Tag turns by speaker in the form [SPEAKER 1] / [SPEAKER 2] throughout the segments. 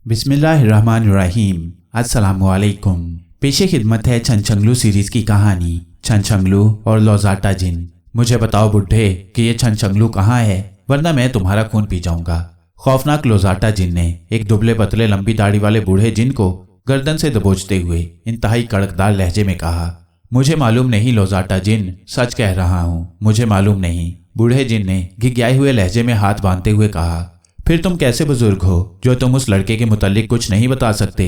[SPEAKER 1] बिस्मिल्लाहिर्रहमानिर्रहीम। अस्सलामुअलैकुम। पेशे खिदमत है छनछंगलू सीरीज की कहानी छनछंगलू और लौजाटा जिन। मुझे बताओ बुड्ढे कि ये छनछंगलू कहाँ है, वरना मैं तुम्हारा खून पी जाऊंगा। खौफनाक लौजाटा जिन ने एक दुबले पतले लंबी दाढ़ी वाले बूढ़े जिन को गर्दन से दबोचते हुए इंतहाई कड़कदार लहजे में कहा। मुझे मालूम नहीं लौजाटा जिन, सच कह रहा हूँ, मुझे मालूम नहीं। बूढ़े जिन ने घिघियाए हुए लहजे में हाथ बांधते हुए कहा। फिर तुम कैसे बुजुर्ग हो जो तुम उस लड़के के मुतालिक कुछ नहीं बता सकते?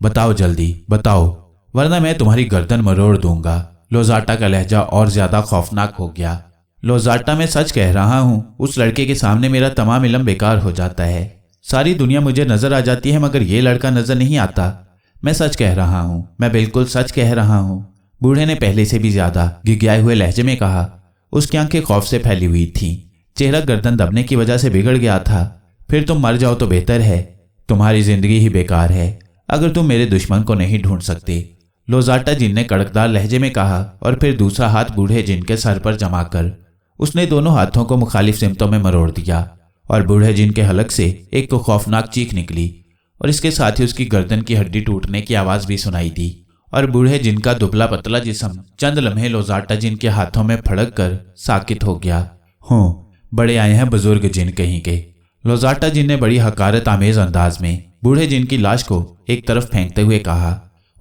[SPEAKER 1] बताओ, जल्दी बताओ, वरना मैं तुम्हारी गर्दन मरोड़ दूंगा। लौजाटा का लहजा और ज्यादा खौफनाक हो गया। लौजाटा, मैं सच कह रहा हूँ, उस लड़के के सामने मेरा तमाम इल्म बेकार हो जाता है। सारी दुनिया मुझे नजर आ जाती है मगर ये लड़का नजर नहीं आता। मैं सच कह रहा हूँ, मैं बिल्कुल सच कह रहा हूँ। बूढ़े ने पहले से भी ज्यादा घिघियाए हुए लहजे में कहा। उसकी आंखें खौफ से फैली हुई थीं। चेहरा गर्दन दबने की वजह से बिगड़ गया था। फिर तुम मर जाओ तो बेहतर है। तुम्हारी जिंदगी ही बेकार है अगर तुम मेरे दुश्मन को नहीं ढूंढ सकते। लौजाटा जिन ने कड़कदार लहजे में कहा और फिर दूसरा हाथ बूढ़े जिन के सर पर जमाकर उसने दोनों हाथों को मुखालिफ सिमतों में मरोड़ दिया और बूढ़े जिन के हलक से एक को खौफनाक चीख निकली और इसके साथ ही उसकी गर्दन की हड्डी टूटने की आवाज भी सुनाई दी और बूढ़े जिन का दुबला पतला जिस्म चंद लम्हे लौजाटा जिन के हाथों में फड़क कर साकित हो गया। बड़े आए हैं बुजुर्ग जिन कहीं के। लौजाटा जिन ने बड़ी हकारत आमेज अंदाज में बूढ़े जिन की लाश को एक तरफ फेंकते हुए कहा।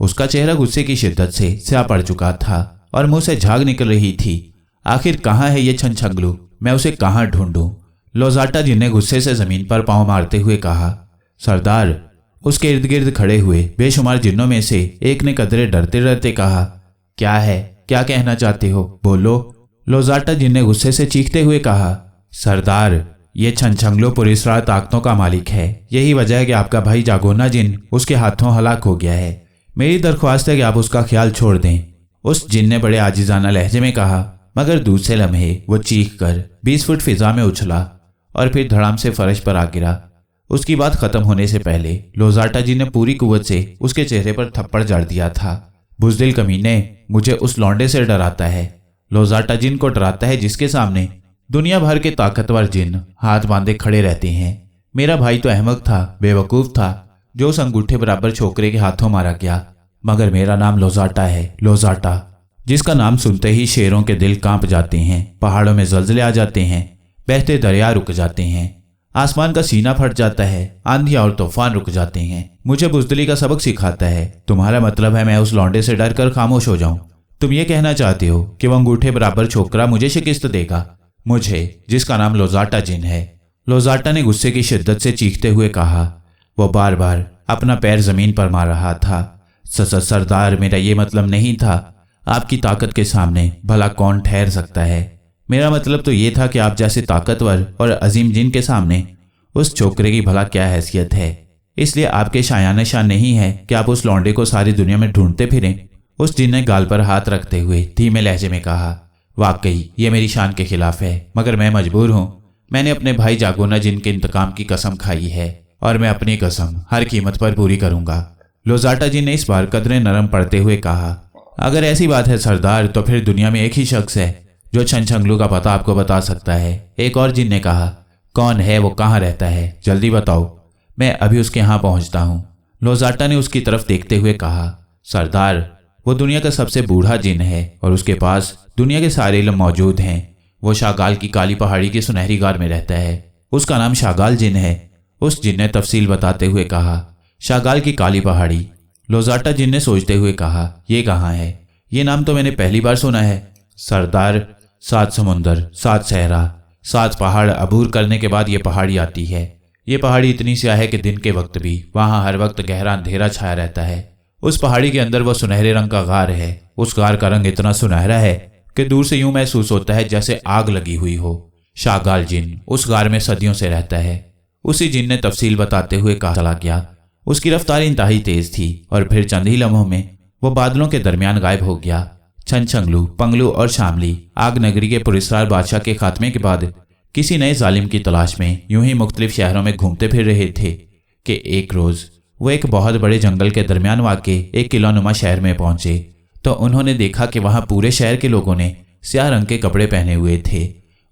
[SPEAKER 1] उसका चेहरा गुस्से की शिद्दत से स्याह पड़ चुका था और मुंह से झाग निकल रही थी। आखिर कहाँ है ये छनछंगलू, मैं उसे कहाँ ढूंढूं? लौजाटा जिन ने गुस्से से जमीन पर पांव मारते हुए कहा। सरदार, उसके इर्द गिर्द खड़े हुए बेशुमार जिन्नों में से एक ने कदरे डरते डरते कहा। क्या है, क्या कहना चाहते हो, बोलो? लौजाटा जिन ने गुस्से से चीखते हुए कहा। सरदार, ये छनछंगलू पुरस्कार ताकतों का मालिक है। यही वजह है कि आपका भाई जागोना जिन उसके हाथों हलाक हो गया है। मेरी दरख्वास्त है कि आप उसका ख्याल छोड़ दें, उस जिन ने बड़े आजिजाना लहजे में कहा। मगर दूसरे लम्हे वो चीख कर 20 फुट फिजा में उछला और फिर धड़ाम से फर्श पर आ गिरा। उसकी बात खत्म होने से पहले लौजाटा जिन ने पूरी कुव्वत से उसके चेहरे पर थप्पड़ जड़ दिया था। बुज़दिल कमीने, मुझे उस लौंडे से डराता है। लौजाटा जिन को डराता है जिसके सामने दुनिया भर के ताकतवर जिन हाथ बांधे खड़े रहते हैं। मेरा भाई तो अहमक था, बेवकूफ था, जो उस अंगूठे बराबर छोकरे के हाथों मारा गया। मगर मेरा नाम लौजाटा है, लौजाटा, जिसका नाम सुनते ही शेरों के दिल कांप जाते हैं, पहाड़ों में जलजले आ जाते हैं, बहते दरिया रुक जाते हैं, आसमान का सीना फट जाता है, आंधी और तूफान रुक जाते हैं। मुझे बुज़दिली का सबक सिखाता है। तुम्हारा मतलब है मैं उस लौंडे से डर कर खामोश हो जाऊं? तुम ये कहना चाहते हो कि वो अंगूठे बराबर छोकरा मुझे शिकस्त देगा? मुझे, जिसका नाम लौजाटा जिन है? लौजाटा ने गुस्से की शिद्दत से चीखते हुए कहा। वो बार बार अपना पैर जमीन पर मार रहा था। सरदार, मेरा ये मतलब नहीं था। आपकी ताकत के सामने भला कौन ठहर सकता है? मेरा मतलब तो ये था कि आप जैसे ताकतवर और अजीम जिन के सामने उस छोकरे की भला क्या हैसियत है। इसलिए आपके शायाने शान नहीं है कि आप उस लौंडे को सारी दुनिया में ढूंढते फिरें। उस जिन ने गाल पर हाथ रखते हुए धीमे लहजे में कहा। वाकई ये मेरी शान के खिलाफ है, मगर मैं मजबूर हूँ। मैंने अपने भाई जागोना जिन के इंतकाम की कसम खाई है और मैं अपनी कसम हर कीमत पर पूरी करूंगा। लौजाटा जिन ने इस बार कदरे नरम पड़ते हुए कहा। अगर ऐसी बात है सरदार, तो फिर दुनिया में एक ही शख्स है जो छनछंगलू का पता आपको बता सकता है। एक और जिन ने कहा। कौन है वो, कहाँ रहता है, जल्दी बताओ, मैं अभी उसके यहाँ पहुंचता हूँ। लौजाटा ने उसकी तरफ देखते हुए कहा। सरदार, वो दुनिया का सबसे बूढ़ा जिन है और उसके पास दुनिया के सारे इल्म मौजूद हैं। वो शागाल की काली पहाड़ी की सुनहरी गार में रहता है। उसका नाम शागाल जिन है। उस जिन ने तफसील बताते हुए कहा। शागाल की काली पहाड़ी? लौजाटा जिन ने सोचते हुए कहा। ये कहाँ है? ये नाम तो मैंने पहली बार सुना है। सरदार, 7 समुंदर, 7 सहरा, 7 पहाड़ अबूर करने के बाद ये पहाड़ी आती है। ये पहाड़ी इतनी स्याह है कि दिन के वक्त भी वहाँ हर वक्त गहरा अंधेरा छाया रहता है। उस पहाड़ी के अंदर वो सुनहरे रंग का गार है। उस गार का रंग इतना सुनहरा है कि दूर से यूं महसूस होता है जैसे आग लगी हुई हो। शागाल जिन उस गार में सदियों से रहता है। उसी जिन ने तफसील बताते हुए कहा चला गया। उसकी रफ्तार इंतहाई तेज थी और फिर चंद ही लम्हों में वो बादलों के दरमियान गायब हो गया। छनछंगलू, पंगलू और शामली आग नगरी के पुरस्कार बादशाह के खात्मे के बाद किसी नए जालिम की तलाश में यूं ही मुख्तलिफ शहरों में घूमते फिर रहे थे कि एक रोज वो एक बहुत बड़े जंगल के दरमियान वाक़े एक किलानुमा शहर में पहुंचे तो उन्होंने देखा कि वहां पूरे शहर के लोगों ने स्याह रंग के कपड़े पहने हुए थे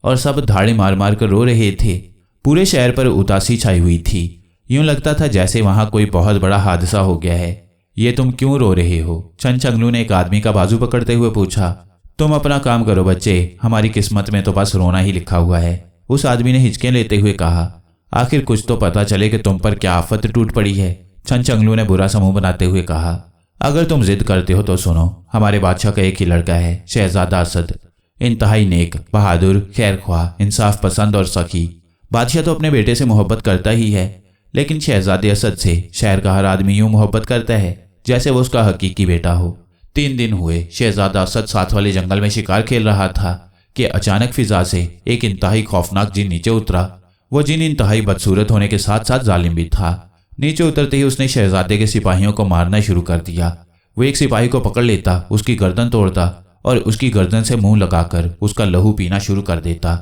[SPEAKER 1] और सब धाड़े मार मार कर रो रहे थे। पूरे शहर पर उदासी छाई हुई थी। यूं लगता था जैसे वहां कोई बहुत बड़ा हादसा हो गया है। ये तुम क्यों रो रहे हो? छनछंगलू ने एक आदमी का बाजू पकड़ते हुए पूछा। तुम अपना काम करो बच्चे, हमारी किस्मत में तो बस रोना ही लिखा हुआ है। उस आदमी ने हिचके लेते हुए कहा। आखिर कुछ तो पता चले कि तुम पर क्या आफत टूट पड़ी है। छनछंगलू ने बुरा सा मुंह बनाते हुए कहा। अगर तुम जिद करते हो तो सुनो, हमारे बादशाह का एक ही लड़का है, शहजादा असद। इंतहाई नेक, बहादुर, खैरख्वाह, इंसाफ पसंद और सखी। बादशाह तो अपने बेटे से मोहब्बत करता ही है, लेकिन शहजादे असद से शहर का हर आदमी यूं मोहब्बत करता है जैसे वो उसका हकीकी बेटा हो। 3 दिन हुए शहजादा असद साथ वाले जंगल में शिकार खेल रहा था कि अचानक फिजा से एक इंतहाई खौफनाक जिन नीचे उतरा। वो जिन इंतहाई बदसूरत होने के साथ साथ जालिम भी था। नीचे उतरते ही उसने शहजादे के सिपाहियों को मारना शुरू कर दिया। वो एक सिपाही को पकड़ लेता, उसकी गर्दन तोड़ता और उसकी गर्दन से मुंह लगाकर उसका लहू पीना शुरू कर देता।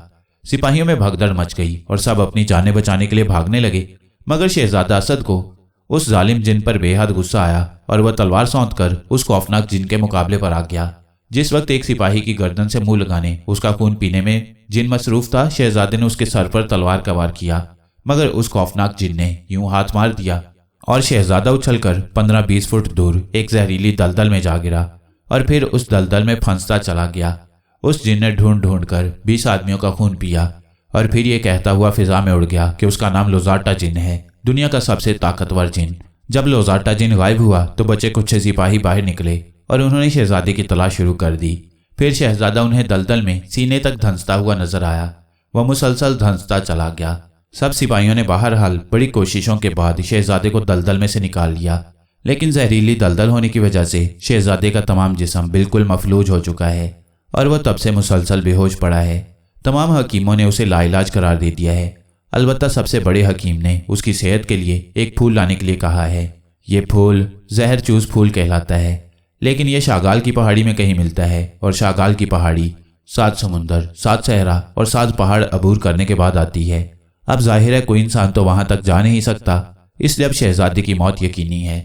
[SPEAKER 1] सिपाहियों में भगदड़ मच गई और सब अपनी जानें बचाने के लिए भागने लगे, मगर शहजादा असद को उस जालिम जिन पर बेहद गुस्सा आया और वह तलवार सौंधकर उस खौफनाक जिन के मुकाबले पर आ गया। जिस वक्त एक सिपाही की गर्दन से मुंह लगाने, उसका खून पीने में जिन मसरूफ था, शहजादे ने उसके सर पर तलवार का वार किया, मगर उस खौफनाक जिन ने यूं हाथ मार दिया और शहजादा उछलकर 15-20 फुट दूर एक जहरीली दलदल में जा गिरा और फिर उस दलदल में फंसता चला गया। उस जिन ने ढूंढ ढूंढ कर 20 आदमियों का खून पिया और फिर ये कहता हुआ फिजा में उड़ गया कि उसका नाम लोजाटा जिन है, दुनिया का सबसे ताकतवर जिन। जब लोजाटा जिन गायब हुआ तो बचे कुछ सिपाही बाहर निकले और उन्होंने शहजादे की तलाश शुरू कर दी। फिर शहजादा उन्हें दलदल में सीने तक धंसता हुआ नजर आया। वह मुसलसल धंसता चला गया। सब सिपाहियों ने बहरहाल बड़ी कोशिशों के बाद शहजादे को दलदल में से निकाल लिया, लेकिन जहरीली दलदल होने की वजह से शहजादे का तमाम जिस्म बिल्कुल मफलूज हो चुका है और वह तब से मुसलसल बेहोश पड़ा है। तमाम हकीमों ने उसे लाइलाज करार दे दिया है। अलबत्ता सबसे बड़े हकीम ने उसकी सेहत के लिए एक फूल लाने के लिए कहा है। ये फूल जहर चूस फूल कहलाता है, लेकिन यह शागाल की पहाड़ी में कहीं मिलता है और शागाल की पहाड़ी 7 समुंदर, 7 सहरा और 7 पहाड़ अबूर करने के बाद आती है। अब जाहिर है कोई इंसान तो वहां तक जा नहीं सकता, इसलिए अब शहजादे की मौत यकीनी है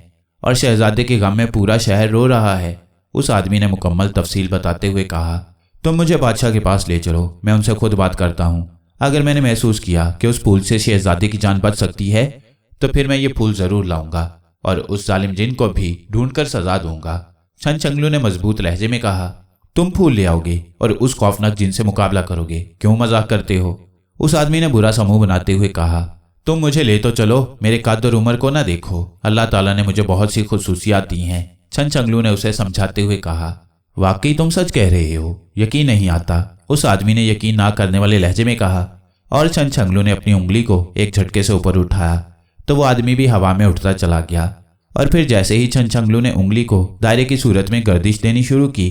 [SPEAKER 1] और शहजादे के गम में पूरा शहर रो रहा है। उस आदमी ने मुकम्मल तफसील बताते हुए कहा। तुम मुझे बादशाह के पास ले चलो, मैं उनसे खुद बात करता हूँ। अगर मैंने महसूस किया कि उस फूल से शहजादे की जान बच सकती है तो फिर मैं ये फूल जरूर लाऊंगा और उस जालिम जिन को भी ढूंढकर सजा दूंगा। छनछंगलू ने मजबूत लहजे में कहा। तुम फूल ले आओगे और उस खौफनाक जिन से मुकाबला करोगे? क्यों मजाक करते हो? उस आदमी ने बुरा सा मुंह बनाते हुए कहा। तुम मुझे ले तो चलो, मेरे कद और उम्र को ना देखो। अल्लाह ताला ने मुझे बहुत सी खुसूसियात दी हैं। छनछंगलू ने उसे समझाते हुए कहा। वाकई तुम सच कह रहे हो, यकीन नहीं आता, उस आदमी ने यकीन ना करने वाले लहजे में कहा और छनछंगलू ने अपनी उंगली को एक झटके से ऊपर उठाया तो वो आदमी भी हवा में उठता चला गया और फिर जैसे ही छनछंगलू ने उंगली को दायरे की सूरत में गर्दिश देनी शुरू की,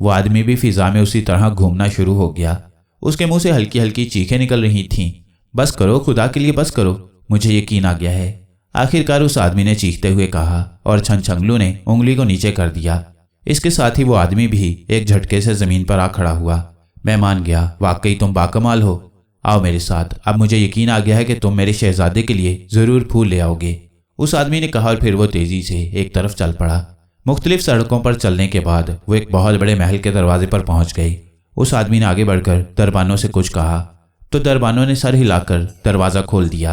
[SPEAKER 1] वो आदमी भी फिजा में उसी तरह घूमना शुरू हो गया। उसके मुंह से हल्की हल्की चीखें निकल रही थीं। बस करो, खुदा के लिए बस करो, मुझे यकीन आ गया है, आखिरकार उस आदमी ने चीखते हुए कहा और छनछंगलू ने उंगली को नीचे कर दिया। इसके साथ ही वो आदमी भी एक झटके से जमीन पर आ खड़ा हुआ। मैं मान गया, वाकई तुम बाकमाल हो। आओ मेरे साथ, अब मुझे यकीन आ गया है कि तुम मेरे शहजादे के लिए जरूर फूल ले आओगे, उस आदमी ने कहा और फिर वो तेजी से एक तरफ चल पड़ा। मुख्तलिफ सड़कों पर चलने के बाद वो एक बहुत बड़े महल के दरवाजे पर पहुंच गए। उस आदमी ने आगे बढ़कर दरबानों से कुछ कहा तो दरबानों ने सर हिलाकर दरवाज़ा खोल दिया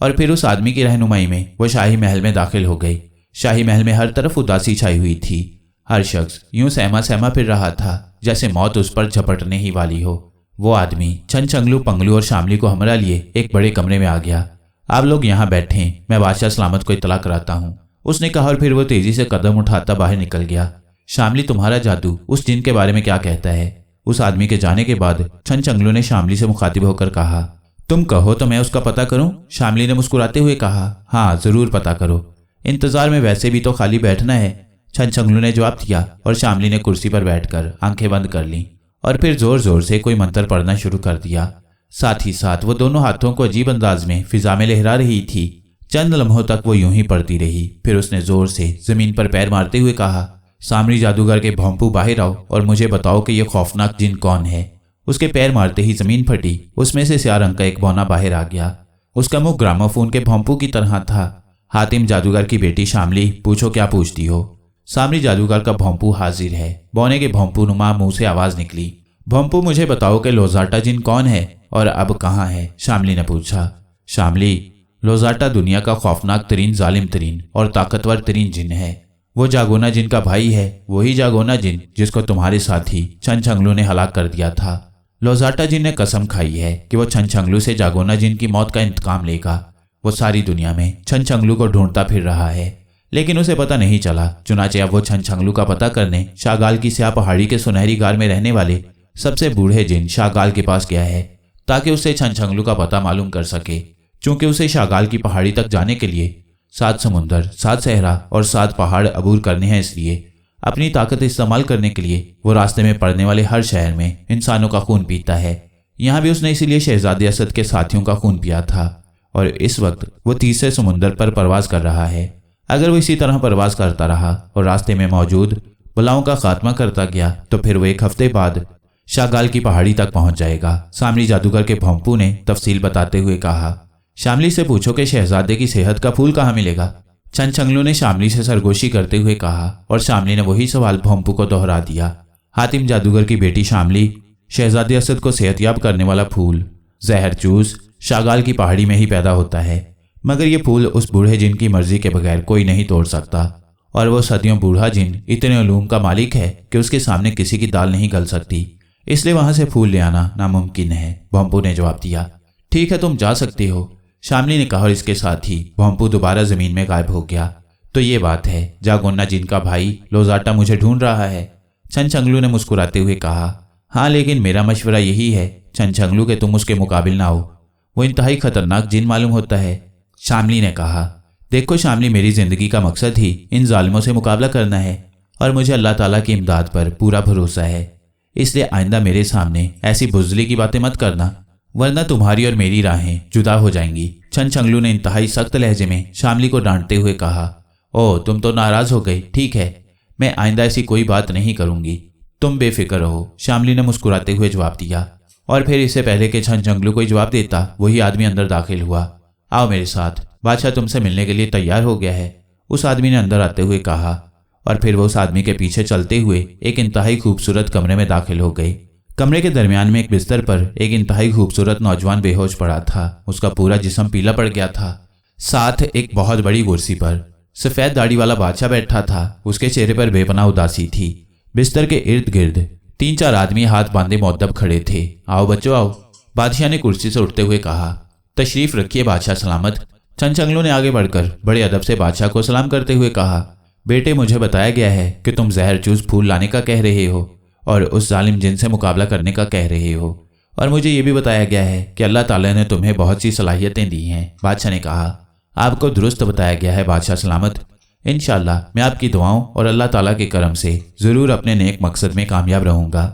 [SPEAKER 1] और फिर उस आदमी की रहनुमाई में वो शाही महल में दाखिल हो गई। शाही महल में हर तरफ उदासी छाई हुई थी। हर शख्स यूं सहमा सहमा फिर रहा था जैसे मौत उस पर झपटने ही वाली हो। वो आदमी छनछंगलू, पंगलू और शामली को हमरा लिए एक बड़े कमरे में आ गया। आप लोग यहाँ बैठें, मैं बादशाह सलामत को इत्तला कराता हूँ, उसने कहा और फिर वो तेजी से कदम उठाता बाहर निकल गया। शामली, तुम्हारा जादू उस जिन के बारे में क्या कहता है? उस आदमी के जाने के बाद छनछंगलू ने शामली से मुखातिब होकर कहा। तुम कहो तो मैं उसका पता करूं? शामली ने मुस्कुराते हुए कहा। हाँ जरूर पता करो, इंतजार में वैसे भी तो खाली बैठना है, छनछंगलू ने जवाब दिया और शामली ने कुर्सी पर बैठकर आंखें बंद कर लीं और फिर जोर जोर से कोई मंत्र पढ़ना शुरू कर दिया। साथ ही साथ वो दोनों हाथों को अजीब अंदाज में फिजा में लहरा रही थी। चंद लम्हों तक वो यूं ही पड़ती रही। फिर उसने जोर से जमीन पर पैर मारते हुए कहा, सामरी जादूगर के भोंपू, बाहर आओ और मुझे बताओ कि यह खौफनाक जिन कौन है। उसके पैर मारते ही जमीन फटी। उसमें से स्याह रंग का एक बौना बाहर आ गया। उसका मुंह ग्रामोफोन के भोंपू की तरह था। हातिम जादूगर की बेटी शामली, पूछो क्या पूछती हो? सामरी जादूगर का भोंपू हाजिर है। बौने के भोंपू नुमा मुंह से आवाज निकली, भोंपू मुझे बताओ कि लोजाटा जिन कौन है और अब कहाँ है? शामली ने पूछा। शामली, लोजाटा दुनिया का खौफनाक तरीन, जालिम तरीन और ताकतवर तरीन जिन है। वो जागोना जिन का भाई है, वही जागोना जिन जिसको तुम्हारे साथी छनछंगलू ने हलाक कर दिया था। लोजाटा जिन ने कसम खाई है कि वो छनछंगलू से जागोना जिन की मौत का इंतकाम लेगा। वो सारी दुनिया में छनछंगलू को ढूंढता फिर रहा है, लेकिन उसे पता नहीं चला। चुनाचे अब वो छनछंगलू का पता करने शागाल की स्याह पहाड़ी के सुनहरी गार में रहने वाले सबसे बूढ़े जिन शागाल के पास गया है, ताकि उससे छनछंगलू का पता मालूम कर सके। चूंकि उसे शागाल की पहाड़ी तक जाने के लिए 7 समुंदर, 7 सहरा और 7 पहाड़ अबूर करने हैं, इसलिए अपनी ताकत इस्तेमाल करने के लिए वो रास्ते में पड़ने वाले हर शहर में इंसानों का खून पीता है। यहाँ भी उसने इसीलिए शहजादे असद के साथियों का खून पिया था, और इस वक्त वो तीसरे समुंदर पर परवाज कर रहा है। अगर वो इसी तरह परवाज करता रहा और रास्ते में मौजूद बलाओं का खात्मा करता गया, तो फिर वो 1 हफ्ते बाद शागाल की पहाड़ी तक पहुंच जाएगा। शामली जादूगर के भोंपू ने तफसील बताते हुए कहा, शामली से पूछो कि शहजादे की सेहत का फूल कहाँ मिलेगा। छनछंगलू ने शामली से सरगोशी करते हुए कहा, और शामली ने वही सवाल भोंपू को दोहरा दिया। हातिम जादूगर की बेटी शामली शहजादे असद को सेहतयाब करने वाला फूल जहर चूस शागाल की पहाड़ी में ही पैदा होता है, मगर ये फूल उस बूढ़े जिन की मर्जी के बगैर कोई नहीं तोड़ सकता, और वो सदियों बूढ़ा जिन इतने उलूम का मालिक है कि उसके सामने किसी की दाल नहीं गल सकती, इसलिए वहां से फूल ले आना नामुमकिन है। भोंपू ने जवाब दिया। ठीक है, तुम जा सकते हो, शामली ने कहा, और इसके साथ ही भोंपू दोबारा जमीन में गायब हो गया। तो ये बात है, जागोना जिन का भाई लोजाटा मुझे ढूंढ रहा है, छनछंगलू ने मुस्कुराते हुए कहा। हाँ, लेकिन मेरा मशवरा यही है छनछंगलू के तुम उसके मुकाबिल ना हो, वो इंतहाई खतरनाक जिन मालूम होता है। शामली ने कहा, देखो शामली, मेरी जिंदगी का मकसद ही इन जालिमों से मुकाबला करना है, और मुझे अल्लाह ताला की इमदाद पर पूरा भरोसा है। इसलिए आइंदा मेरे सामने ऐसी बुज़दिली की बातें मत करना, वरना तुम्हारी और मेरी राहें जुदा हो जाएंगी। छनछंगलू ने इंतहाई सख्त लहजे में शामली को डांटते हुए कहा, ओह, तुम तो नाराज हो गई। ठीक है, मैं आइंदा ऐसी कोई बात नहीं करूंगी, तुम बेफिक्र रहो, शामली ने मुस्कुराते हुए जवाब दिया। और फिर इससे पहले कि छनछंगलू कोई जवाब देता, वही आदमी अंदर दाखिल हुआ। आओ मेरे साथ, बादशाह तुमसे मिलने के लिए तैयार हो गया है, उस आदमी ने अंदर आते हुए कहा, और फिर वो उस आदमी के पीछे चलते हुए एक इंतहाई खूबसूरत कमरे में दाखिल हो गई। कमरे के दरमियान में एक बिस्तर पर एक इंतहाई खूबसूरत नौजवान बेहोश पड़ा था। उसका पूरा जिस्म पीला पड़ गया था। साथ एक बहुत बड़ी कुर्सी पर सफेद दाढ़ी वाला बादशाह बैठा था। उसके चेहरे पर बेपनाह उदासी थी। बिस्तर के इर्द गिर्द 3-4 आदमी हाथ बांधे मुअद्दब खड़े थे। आओ बच्चों आओ, बादशाह ने कुर्सी से उठते हुए कहा। तशरीफ रखिए बादशाह सलामत। छनछंगलू ने आगे बढ़कर बड़े अदब से बादशाह को सलाम करते हुए कहा, बेटे, मुझे बताया गया है कि तुम जहर चूस फूल लाने का कह रहे हो और उस जालिम जिन से मुकाबला करने का कह रहे हो, और मुझे ये भी बताया गया है कि अल्लाह ताला ने तुम्हें बहुत सी सलाहियतें दी हैं। बादशाह ने कहा, आपको दुरुस्त बताया गया है बादशाह सलामत। इंशाअल्लाह मैं आपकी दुआओं और अल्लाह ताला के करम से ज़रूर अपने नेक मकसद में कामयाब रहूँगा।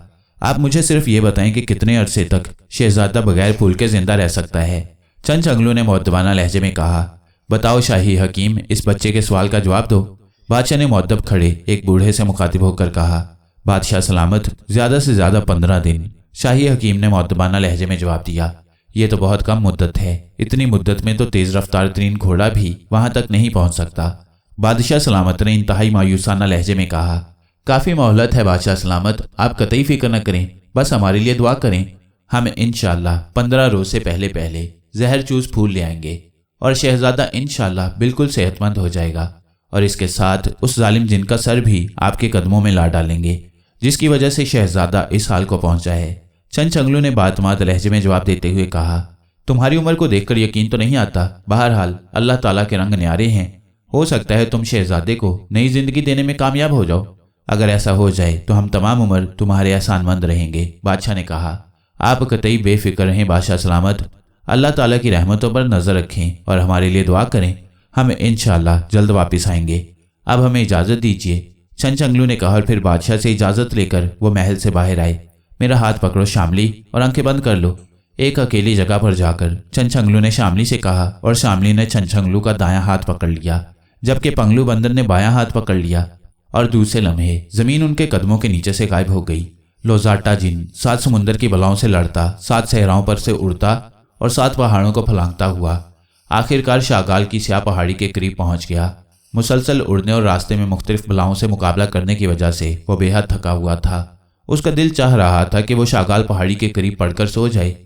[SPEAKER 1] आप मुझे सिर्फ ये बताएं कि कितने अरसे तक शहजादा बगैर फूल के जिंदा रह सकता है। छनछंगलू ने मुअद्दबाना लहजे में कहा, बताओ शाही हकीम, इस बच्चे के सवाल का जवाब दो। बादशाह ने मुअद्दब खड़े एक बूढ़े से मुखातिब होकर कहा, बादशाह सलामत, ज़्यादा से ज़्यादा 15 दिन। शाही हकीम ने मुअद्दबाना लहजे में जवाब दिया, ये तो बहुत कम मुद्दत है। इतनी मुद्दत में तो तेज़ रफ्तार तरीन घोड़ा भी वहां तक नहीं पहुंच सकता। बादशाह सलामत ने इंतहाई मायूसाना लहजे में कहा, काफ़ी मोहलत है बादशाह सलामत, आप कतई फिक्र न करें, बस हमारे लिए दुआ करें। हम इंशाअल्लाह 15 रोज से पहले पहले जहर चूस फूल ले आएंगे और शहजादा इंशाअल्लाह बिल्कुल सेहतमंद हो जाएगा, और इसके साथ उस जालिम जिन का सर भी आपके कदमों में ला डालेंगे जिसकी वजह से शहजादा इस हाल को पहुंचा है। छनछंगलू ने बातमात लहजे में जवाब देते हुए कहा, तुम्हारी उम्र को देखकर यकीन तो नहीं आता, बहरहाल अल्लाह ताला के रंग न्यारे हैं। हो सकता है तुम शहजादे को नई जिंदगी देने में कामयाब हो जाओ। अगर ऐसा हो जाए तो हम तमाम उम्र तुम्हारे एहसानमंद रहेंगे। बादशाह ने कहा, आप कतई बेफिक्र रहें बादशाह सलामत, अल्लाह ताला की रहमतों पर नजर रखें और हमारे लिए दुआ करें। हम इंशाअल्लाह जल्द वापस आएंगे। अब हमें इजाज़त दीजिए, छनछंगलू ने कहा, और फिर बादशाह से इजाज़त लेकर वो महल से बाहर आए। मेरा हाथ पकड़ो शामली और आंखें बंद कर लो। एक अकेली जगह पर जाकर छनछंगलू ने शामली से कहा, और शामली ने छनछंगलू का दायां हाथ पकड़ लिया, जबकि पंगलू बंदर ने बायां हाथ पकड़ लिया, और दूसरे लम्हे जमीन उनके कदमों के नीचे से गायब हो गई। लोजाटा जिन 7 समुंदर की बलाओं से लड़ता, 7 सहराओं पर से उड़ता और 7 पहाड़ों को फलांगता हुआ आखिरकार शागाल की स्याह पहाड़ी के करीब पहुंच गया। मुसलसल उड़ने और रास्ते में मुख्तलिफ बलाओं से मुकाबला करने की वजह से वो बेहद थका हुआ था। उसका दिल चाह रहा था कि वो शागाल पहाड़ी के करीब पड़कर सो जाए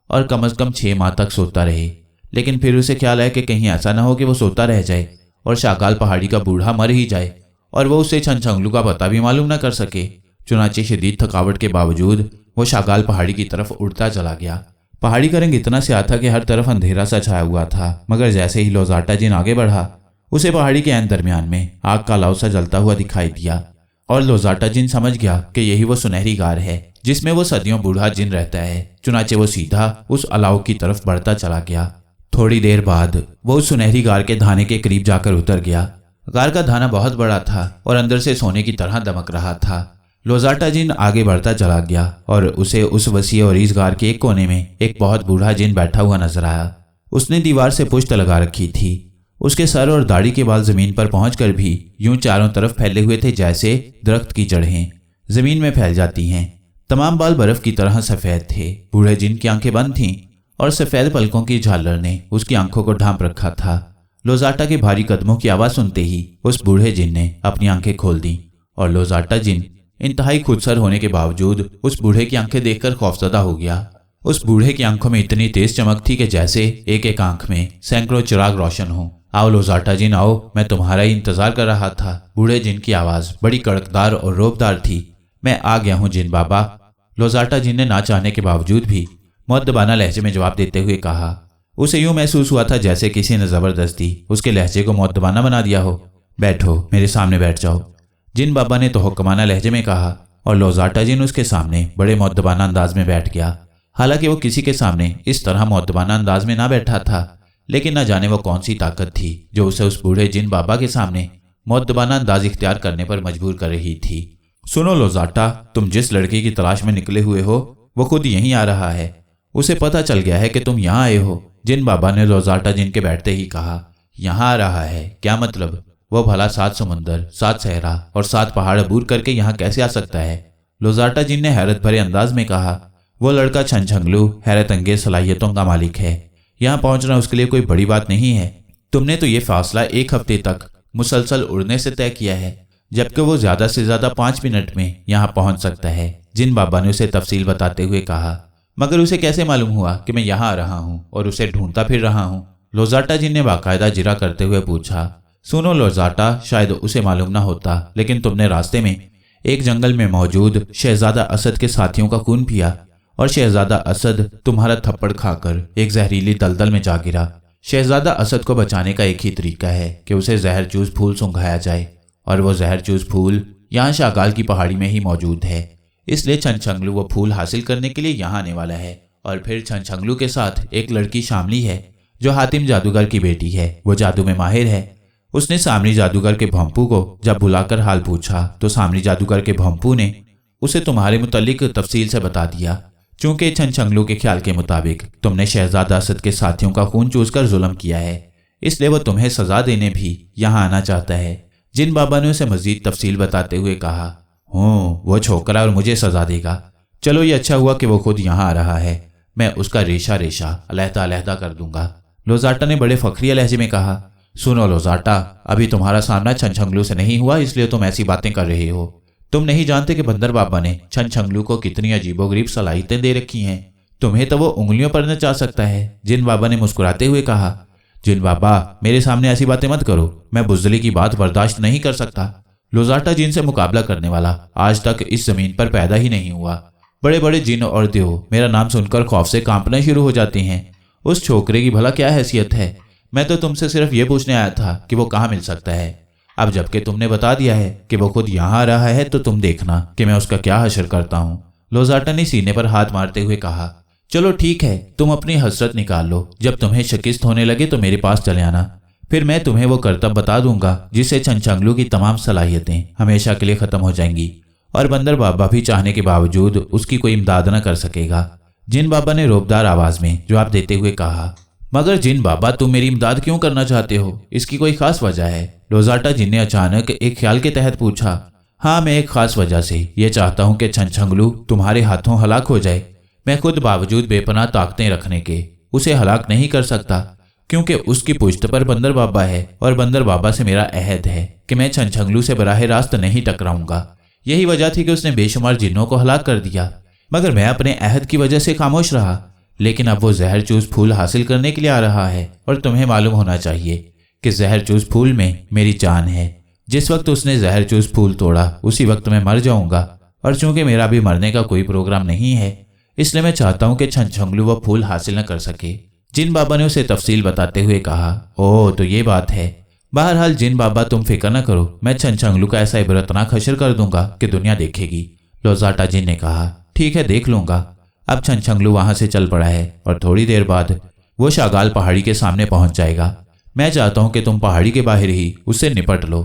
[SPEAKER 1] और कम अज़ कम 6 माह तक सोता रहे, लेकिन फिर उसे ख्याल आया कि कहीं ऐसा ना हो कि वो सोता रह जाए और शागाल पहाड़ी का बूढ़ा मर ही जाए और वो उसे छनछंगलू का पता भी मालूम ना कर सके। चुनाचे शदीद थकावट के बावजूद वो शागाल पहाड़ी की तरफ उड़ता चला गया। पहाड़ी का रंग इतना स्याह था कि हर तरफ अंधेरा सा छाया हुआ था, मगर जैसे ही लोजाटा जिन आगे बढ़ा उसे पहाड़ी के ऐन दरमियान में आग का लाव सा जलता हुआ दिखाई दिया और लोजाटा जिन समझ गया कि यही वो सुनहरी गार है जिसमें वो सदियों बूढ़ा जिन रहता है। चुनाचे वो सीधा उस अलाव की तरफ बढ़ता चला गया। थोड़ी देर बाद वो उस सुनहरी गार के धाने के करीब जाकर उतर गया। गार का धाना बहुत बड़ा था और अंदर से सोने की तरह दमक रहा था। लोजाटा जिन आगे बढ़ता चला गया और उसे उस वसी और इस गार के एक कोने में एक बहुत बूढ़ा जिन बैठा हुआ नजर आया। उसने दीवार से पुश्त लगा रखी थी। उसके सर और दाढ़ी के बाल जमीन पर पहुंचकर भी यूं चारों तरफ फैले हुए थे जैसे दरख्त की जड़ें जमीन में फैल जाती हैं। तमाम बाल बर्फ की तरह सफेद थे। बूढ़े जिन की आंखें बंद थीं और सफेद पलकों की झालर ने उसकी आंखों को ढांप रखा था। लोजाटा के भारी कदमों की आवाज सुनते ही उस बूढ़े जिन ने अपनी आंखें खोल दी और लोजाटा जिन इंतहाई खुदसर होने के बावजूद उस बूढ़े की आंखें देखकर खौफजदा हो गया। उस बूढ़े की आंखों में इतनी तेज चमक थी कि जैसे एक एक आंख में सैकड़ों चिराग रोशन हो। आओ लोजाटा जिन आओ, मैं तुम्हारा ही इंतजार कर रहा था। बूढ़े जिन की आवाज बड़ी कड़कदार और रोबदार थी। मैं आ गया हूं जिन बाबा। लोजाटा जिन ने ना चाहने के बावजूद भी मुअद्दबाना लहजे में जवाब देते हुए कहा। उसे यूं महसूस हुआ था जैसे किसी ने जबरदस्ती उसके लहजे को मुअद्दबाना बना दिया हो। बैठो, मेरे सामने बैठ जाओ, जिन बाबा ने तो हुक्माना लहजे में कहा और लोजाटा जिन उसके सामने बड़े मुअद्दबाना अंदाज में बैठ गया। हालांकि वो किसी के सामने इस तरह मुअद्दबाना अंदाज में ना बैठा था, लेकिन न जाने वो कौन सी ताकत थी जो उसे उस बूढ़े जिन बाबा के सामने मुअद्दबाना अंदाज इख्तियार करने पर मजबूर कर रही थी। सुनो लोजाटा, तुम जिस लड़के की तलाश में निकले हुए हो वो खुद यहीं आ रहा है। उसे पता चल गया है कि तुम यहाँ आए हो। जिन बाबा ने लोजाटा जिन के बैठते ही कहा। यहाँ आ रहा है? क्या मतलब? वो भला 7 समुंदर, 7 सहरा और 7 पहाड़ अबूर करके यहाँ कैसे आ सकता है? लोजाटा जिन ने हैरत भरे अंदाज में कहा। वो लड़का छनछंगलू हैरत अंगेज सलाहियतों का मालिक है। यहाँ पहुंचना उसके लिए कोई बड़ी बात नहीं है। तुमने तो ये फासला 1 हफ्ते तक मुसलसल उड़ने से तय किया है, जबकि वो ज्यादा से ज्यादा 5 मिनट में यहाँ पहुंच सकता है। जिन बाबा ने उसे तफसील बताते हुए कहा। मगर उसे कैसे मालूम हुआ कि मैं यहाँ आ रहा हूँ और उसे ढूंढता फिर रहा हूँ? लोजाटा जिन ने बाकायदा जिरा करते हुए पूछा। सुनो लोजाटा, शायद उसे मालूम ना होता, लेकिन तुमने रास्ते में एक जंगल में मौजूद शहजादा असद के साथियों का खून पिया और शहजादा असद तुम्हारा थप्पड़ खाकर एक जहरीली दलदल में जा गिरा। शहजादा असद को बचाने का एक ही तरीका है कि उसे जहर चूस फूल सुंघाया जाए और वो जहर चूस फूल यहाँ शागाल की पहाड़ी में ही मौजूद है। इसलिए छनछंगलू वो फूल हासिल करने के लिए यहाँ आने वाला है। और फिर छनछंगलू के साथ एक लड़की शामली है जो हातिम जादूगर की बेटी है। वो जादू में माहिर है। उसने सामरी जादूगर के भंपू को जब बुलाकर हाल पूछा तो सामरी जादूगर के भंपू ने उसे तुम्हारे मुतल्लिक तफसील से बता दिया। चूंकि छनछंगलू के ख्याल के मुताबिक तुमने शहजादा असद के साथियों का खून चूसकर जुल्म किया है, इसलिए वो तुम्हें सजा देने भी यहाँ आना चाहता है। जिन बाबा ने उसे मजीद तफसील बताते हुए कहा। वो छोकरा और मुझे सजा देगा। चलो ये अच्छा हुआ कि वो खुद यहाँ आ रहा है। मैं उसका रेशा रेशा अलहदा अलहदा कर दूंगा। लोजाटा ने बड़े फखरिया लहजे में कहा। सुनो लोजाटा, अभी तुम्हारा सामना छनछंगलू से नहीं हुआ, इसलिए तुम ऐसी बातें कर रहे हो। तुम नहीं जानते कि बंदर बाबा ने छनछंगलू को कितनी अजीबोगरीब सलाहियतें दे रखी हैं। तुम्हें तो वो उंगलियों पर नचा सकता है। जिन बाबा ने मुस्कुराते हुए कहा। जिन बाबा, मेरे सामने ऐसी बातें मत करो। मैं बुज़दिली की बात बर्दाश्त नहीं कर सकता। लोजाटा जिन से मुकाबला करने वाला आज तक इस जमीन पर पैदा ही नहीं हुआ। बड़े बड़े जिन और देव मेरा नाम सुनकर खौफ से कांपना शुरू हो जाते हैं। उस छोकरे की भला क्या हैसियत है? मैं तो तुमसे सिर्फ ये पूछने आया था कि वो कहाँ मिल सकता है। अब जबकि तुमने बता दिया है कि वो खुद यहाँ आ रहा है तो तुम देखना कि मैं उसका क्या हशर करता हूँ। लोजाटा ने सीने पर हाथ मारते हुए कहा। चलो ठीक है, तुम अपनी हसरत निकाल लो। जब तुम्हें शिकस्त होने लगे तो मेरे पास चले आना, फिर मैं तुम्हें वो करतब बता दूंगा जिससे छनछंगलू की तमाम सलाहियतें हमेशा के लिए खत्म हो जाएंगी और बंदर बाबा भी चाहने के बावजूद उसकी कोई इमदाद न कर सकेगा। जिन बाबा ने रोबदार आवाज में जवाब देते हुए कहा। मगर जिन बाबा, तुम मेरी इमदाद क्यों करना चाहते हो? इसकी कोई खास वजह है? लोजाटा जिन ने अचानक एक ख्याल के तहत पूछा। हाँ, मैं एक खास वजह से ये चाहता हूँ कि छनछंगलू तुम्हारे हाथों हलाक हो जाए। मैं खुद बावजूद बेपनाह ताकतें रखने के उसे हलाक नहीं कर सकता, क्योंकि उसकी पुश्त पर बंदर बाबा है और बंदर बाबा से मेरा अहद है कि मैं छनछंगलू से बराह रास्त नहीं टकराऊंगा। यही वजह थी कि उसने बेशुमार जिन्नों को हलाक कर दिया, मगर मैं अपने अहद की वजह से खामोश रहा। लेकिन अब वो जहर चूस फूल हासिल करने के लिए आ रहा है और तुम्हें मालूम होना चाहिए कि जहर चूस फूल में मेरी जान है। जिस वक्त उसने जहर चूस फूल तोड़ा उसी वक्त मैं मर जाऊंगा, और चूंकि मेरा भी मरने का कोई प्रोग्राम नहीं है इसलिए मैं चाहता हूं कि छंछंगलू वो फूल हासिल न कर सके। जिन बाबा ने उसे तफसील बताते हुए कहा, ओह तो ये बात है। बहरहाल जिन बाबा तुम फिक्र न करो, मैं छंछंगलू का ऐसा इबरतनाक हशर कर दूंगा कि दुनिया देखेगी। लोज़ाटा जिन ने कहा, ठीक है देख लूंगा। अब छंछंगलू वहां से चल पड़ा है और थोड़ी देर बाद वो शागाल पहाड़ी के सामने पहुंच जाएगा। मैं चाहता हूं कि तुम पहाड़ी के बाहर ही उससे निपट लो।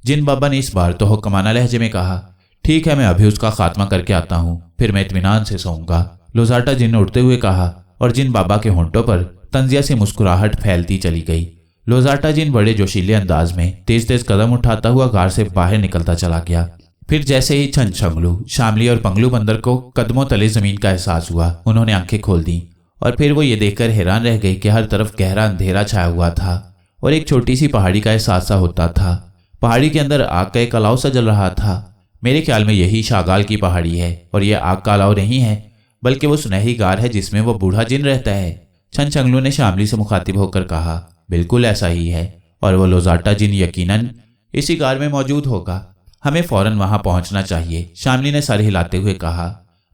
[SPEAKER 1] जिन बाबा ने इस बार तो हुक्माना लहजे में कहा, ठीक है मैं अभी उसका खात्मा करके आता हूं, फिर मैं इत्मीनान से सोऊंगा। लोज़ाटा जिन ने उठते हुए कहा और जिन बाबा के होंठों पर तंजिया से मुस्कुराहट फैलती चली गई। लोज़ाटा जिन बड़े जोशीले अंदाज में तेज तेज कदम उठाता हुआ गार से बाहर निकलता चला गया। फिर जैसे ही छंछंगलू, शामली और पंगलू बंदर को कदमों तले जमीन का एहसास हुआ, उन्होंने आंखें खोल दी और फिर वो ये देखकर हैरान रह गई कि हर तरफ गहरा अंधेरा छाया हुआ था और एक छोटी सी पहाड़ी का एहसास सा होता था। पहाड़ी के अंदर आग का एक अलाव सा जल रहा था। मेरे ख्याल में यही शागाल की पहाड़ी है और यह आग का अलाव नहीं है बल्कि वो सुनहरी गार है जिसमें वो बूढ़ा जिन रहता है। छंछंगलू ने शामली से मुखातिब होकर कहा, बिल्कुल ऐसा ही है और वो लोज़ाटा जिन यकीनन इसी गार में मौजूद होगा। हमें फौरन वहां पहुंचना चाहिए। शामली ने सर हिलाते हुए कहा।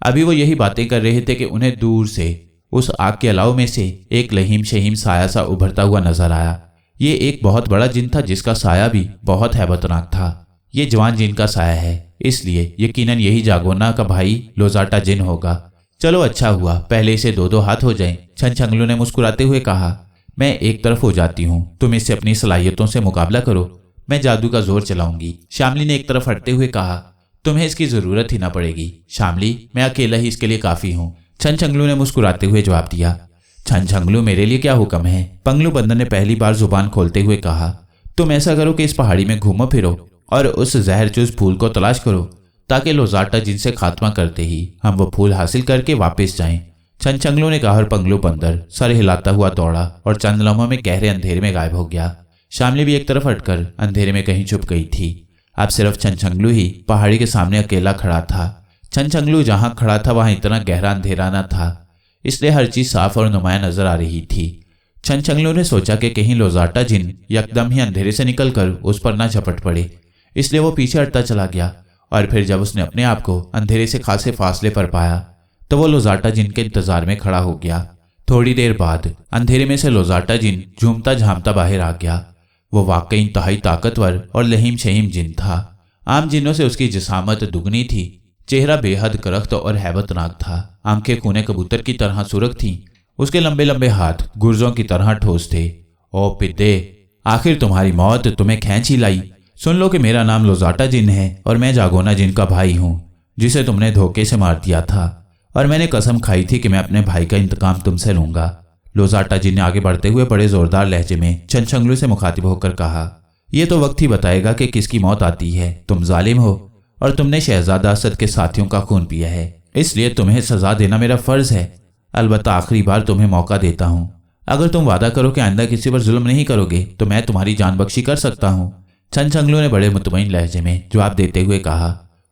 [SPEAKER 1] अभी वो यही बातें कर रहे थे कि उन्हें दूर से उस आग के अलाव में से एक लहीम शहीम साया सा उभरता हुआ नजर आया। ये एक बहुत बड़ा जिन था जिसका साया भी बहुत हैबतनाक था। ये जवान जिन का साया है, इसलिए यकीनन यही जागोना का भाई लोज़ाटा जिन होगा। चलो अच्छा हुआ, पहले से दो दो हाथ हो जाएं। छंछंगलू ने मुस्कुराते हुए कहा, मैं एक तरफ हो जाती हूँ, तुम इससे अपनी सलाहियतों से मुकाबला करो, मैं जादू का जोर चलाऊंगी। शामली ने एक तरफ हटते हुए कहा, तुम्हें इसकी जरूरत ही ना पड़ेगी शामली, मैं अकेला ही इसके लिए काफी हूँ। छंछंगलू ने मुस्कुराते हुए जवाब दिया। छंछंगलू मेरे लिए क्या हुक्म है? पंगलू बंदर ने पहली बार जुबान खोलते हुए कहा, तुम ऐसा करो कि इस पहाड़ी में घूमो फिरो और उस जहर चूस फूल को तलाश करो ताकि लोज़ाटा जिनसे खात्मा करते ही हम वो फूल हासिल करके वापस जाएं। छंछंगलू ने कहा और पंगलू बंदर सर हिलाता हुआ दौड़ा और चंद लम्हों में गहरे अंधेरे में गायब हो गया। शामली भी एक तरफ हटकर अंधेरे में कहीं छुप गई थी। अब सिर्फ छंछंगलू ही पहाड़ी के सामने अकेला खड़ा था। छंछंगलू जहां खड़ा था वहां इतना गहरा अंधेरा न था, इसलिए हर चीज साफ और नुमाया नजर आ रही थी। छंछंगलू ने सोचा कि कहीं लोज़ाटा जिन यकदम ही अंधेरे से निकलकर उस पर न झपट पड़े, इसलिए वो पीछे हटता चला गया और फिर जब उसने अपने आप को अंधेरे से खासे फासले पर पाया तो वो लोज़ाटा जिन के इंतजार में खड़ा हो गया। थोड़ी देर बाद अंधेरे में से लोज़ाटा जिन झूमता झामता बाहर आ गया। वो वाकई इंतहाई ताकतवर और लहीम शहीम जिन था। आम जिनों से उसकी जिसामत दुगनी थी। चेहरा बेहद करख्त और हैबतनाक था। आंखें खूने कबूतर की तरह सुर्ख थीं। उसके लंबे लंबे हाथ गुर्जों की तरह ठोस थे। ओ पिद्दे, आखिर तुम्हारी मौत तुम्हें खींच ही लाई। सुन लो कि मेरा नाम लोज़ाटा जिन है और मैं जागोना जिन का भाई हूँ जिसे तुमने धोखे से मार दिया था, और मैंने कसम खाई थी कि मैं अपने भाई का इंतकाम तुमसे लूंगा। लोज़ाटा जिन ने आगे बढ़ते हुए बड़े जोरदार लहजे में छंछंगलू से मुखातिब होकर कहा, यह तो वक्त ही बताएगा कि किसकी मौत आती है। तुम जालिम हो और तुमने शहजादा असद के साथियों का खून पिया है, इसलिए तुम्हें सजा देना मेरा फर्ज है। अलबत्ता आखिरी बार तुम्हें मौका देता हूँ। अगर तुम वादा करो कि आइंदा किसी पर जुल्म नहीं करोगे तो मैं तुम्हारी जान बख्शी कर सकता हूँ। छंछंगलू ने बड़े मुतमईन लहजे में जवाब देते हुए कहा,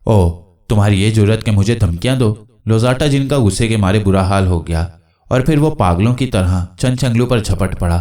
[SPEAKER 1] ओह तुम्हारी ये जुर्रत कि मुझे धमकियां दो। लोज़ाटा जिन का गुस्से के मारे बुरा हाल हो गया और फिर वो पागलों की तरह छंछंगलू पर झपट पड़ा।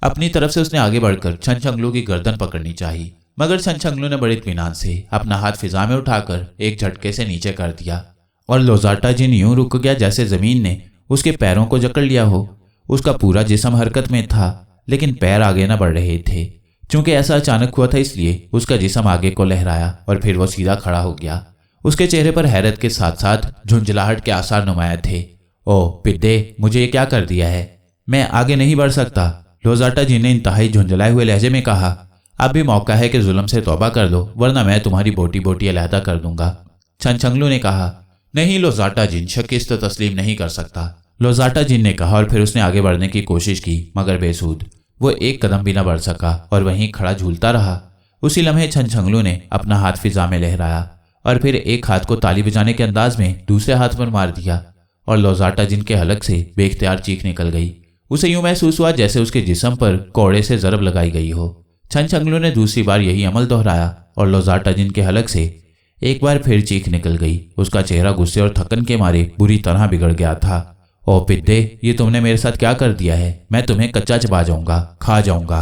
[SPEAKER 1] अपनी तरफ से उसने आगे बढ़कर छंछंगलू की गर्दन पकड़नी चाहिए, मगर छंछंगलू ने बड़े इत्मीनान से अपना हाथ फिजा में उठाकर एक झटके से नीचे कर दिया और लोज़ाटा जिन यूं रुक गया जैसे जमीन ने उसके पैरों को जकड़ लिया हो। उसका पूरा जिस्म हरकत में था लेकिन पैर आगे न बढ़ रहे थे। चूंकि ऐसा अचानक हुआ था इसलिए उसका जिस्म आगे को लहराया और फिर वो सीधा खड़ा हो गया। उसके चेहरे पर हैरत के साथ साथ झुंझलाहट के आसार नुमाया थे। ओह पिद्दे, मुझे ये क्या कर दिया है? मैं आगे नहीं बढ़ सकता। लोज़ाटा जिन ने इंतहाई झुंझलाए हुए लहजे में कहा, अब भी मौका है कि जुल्म से तौबा कर दो वरना मैं तुम्हारी बोटी बोटी अलहदा कर दूंगा। छंछंगलू ने कहा, नहीं लोज़ाटा जिन, शिकस्त तस्लीम नहीं कर सकता। लोज़ाटा जिन ने कहा और फिर उसने आगे बढ़ने की कोशिश की मगर बेसूद। वो एक कदम भी न बढ़ सका और वहीं खड़ा झूलता रहा। उसी लम्हे छंछंगलू ने अपना हाथ फिजा में लहराया और फिर एक हाथ को ताली बजाने के अंदाज में दूसरे हाथ पर मार दिया और लोज़ाटा जिन के हलक से बेख्तियार चीख निकल गई। उसे यूं महसूस हुआ जैसे उसके जिस्म पर कोड़े से ज़रब लगाई गई हो। छंछंगलू ने दूसरी बार यही अमल दोहराया और लोज़ाटा जिन के हलक से एक बार फिर चीख निकल गई। उसका चेहरा गुस्से और थकन के मारे बुरी तरह बिगड़ गया था ओ पिद्दे, ये तुमने मेरे साथ क्या कर दिया है? मैं तुम्हें कच्चा चबा जाऊंगा, खा जाऊंगा,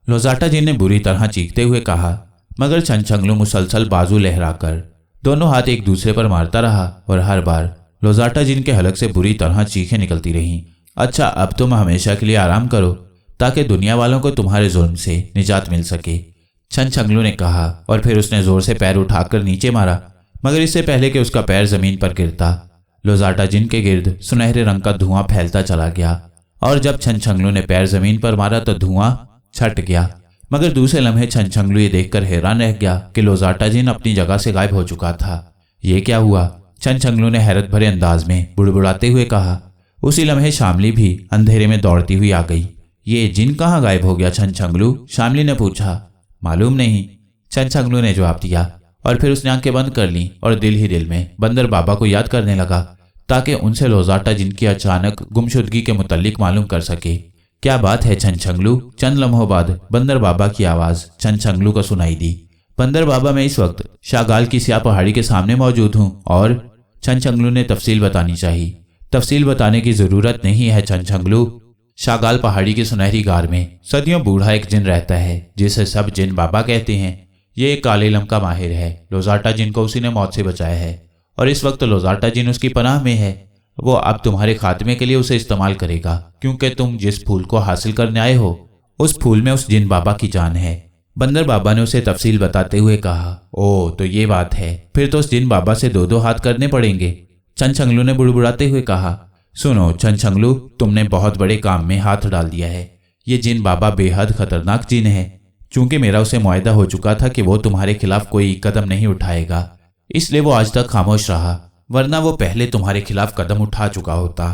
[SPEAKER 1] लोजाटा जिन ने बुरी तरह चीखते हुए कहा। मगर छनछंगलू मुसलसल बाजू लहराकर दोनों हाथ एक दूसरे पर मारता रहा और हर बार लोजाटा जिन के हलक से बुरी तरह चीखें निकलती रहीं। अच्छा, अब तुम हमेशा के लिए आराम करो ताकि दुनिया वालों को तुम्हारे जुल्म से निजात मिल सके, छनछंगलू ने कहा। और फिर उसने जोर से पैर उठाकर नीचे मारा, मगर इससे पहले कि उसका पैर जमीन पर गिरता, लोजाटा जिन के गिर्द सुनहरे रंग का धुआं फैलता चला गया। और जब छनछंगलू ने पैर जमीन पर मारा तो धुआं छट गया। मगर दूसरे लम्हे छनछंगलू ये देखकर हैरान रह गया कि लोजाटा जिन अपनी जगह से गायब हो चुका था। ये क्या हुआ? छनछंगलू ने हैरत भरे अंदाज में बुड़बुड़ाते हुए कहा। उसी लम्हे शामली भी अंधेरे में दौड़ती हुई आ गई। ये जिन कहाँ गायब हो गया छनछंगलू? शामली ने पूछा। मालूम नहीं, छनछंगलू ने जवाब दिया। और फिर उसने आंखें बंद कर लीं और दिल ही दिल में बंदर बाबा को याद करने लगा ताकि उनसे लोजाटा जिन की अचानक गुमशुदगी के मुतल्लिक मालूम कर सके। क्या बात है छनछंगलू? चंद लम्हों बाद बंदर बाबा की आवाज छनछंगलू को सुनाई दी। बंदर बाबा, मैं इस वक्त शागाल की स्याह पहाड़ी के सामने मौजूद हूँ। और छनछंगलू ने तफसील बतानी चाहिए। तफसील बताने की जरूरत नहीं है छनछंगलू। शागाल पहाड़ी की सुनहरी गार में सदियों बूढ़ा एक जिन रहता है जिसे सब जिन बाबा कहते हैं। ये एक काले इल्म का माहिर है। लोजाटा जिन को उसी ने मौत से बचाया है और इस वक्त लोजाटा जिन उसकी पनाह में है। वो अब तुम्हारे खात्मे के लिए उसे इस्तेमाल करेगा, क्योंकि तुम जिस फूल को हासिल करने आए हो उस फूल में उस जिन बाबा की जान है। बंदर बाबा ने उसे तफसील बताते हुए कहा। ओह, तो ये बात है, फिर तो उस जिन बाबा से दो दो हाथ करने पड़ेंगे, छनछंगलू ने बुड़बुड़ाते हुए कहा। सुनो छनछंगलू, तुमने बहुत बड़े काम में हाथ डाल दिया है। ये जिन बाबा बेहद खतरनाक जिन है। चूंकि मेरा उसे मुआयदा हो चुका था कि वो तुम्हारे खिलाफ कोई कदम नहीं उठाएगा, इसलिए वो आज तक खामोश रहा, वरना वो पहले तुम्हारे खिलाफ कदम उठा चुका होता।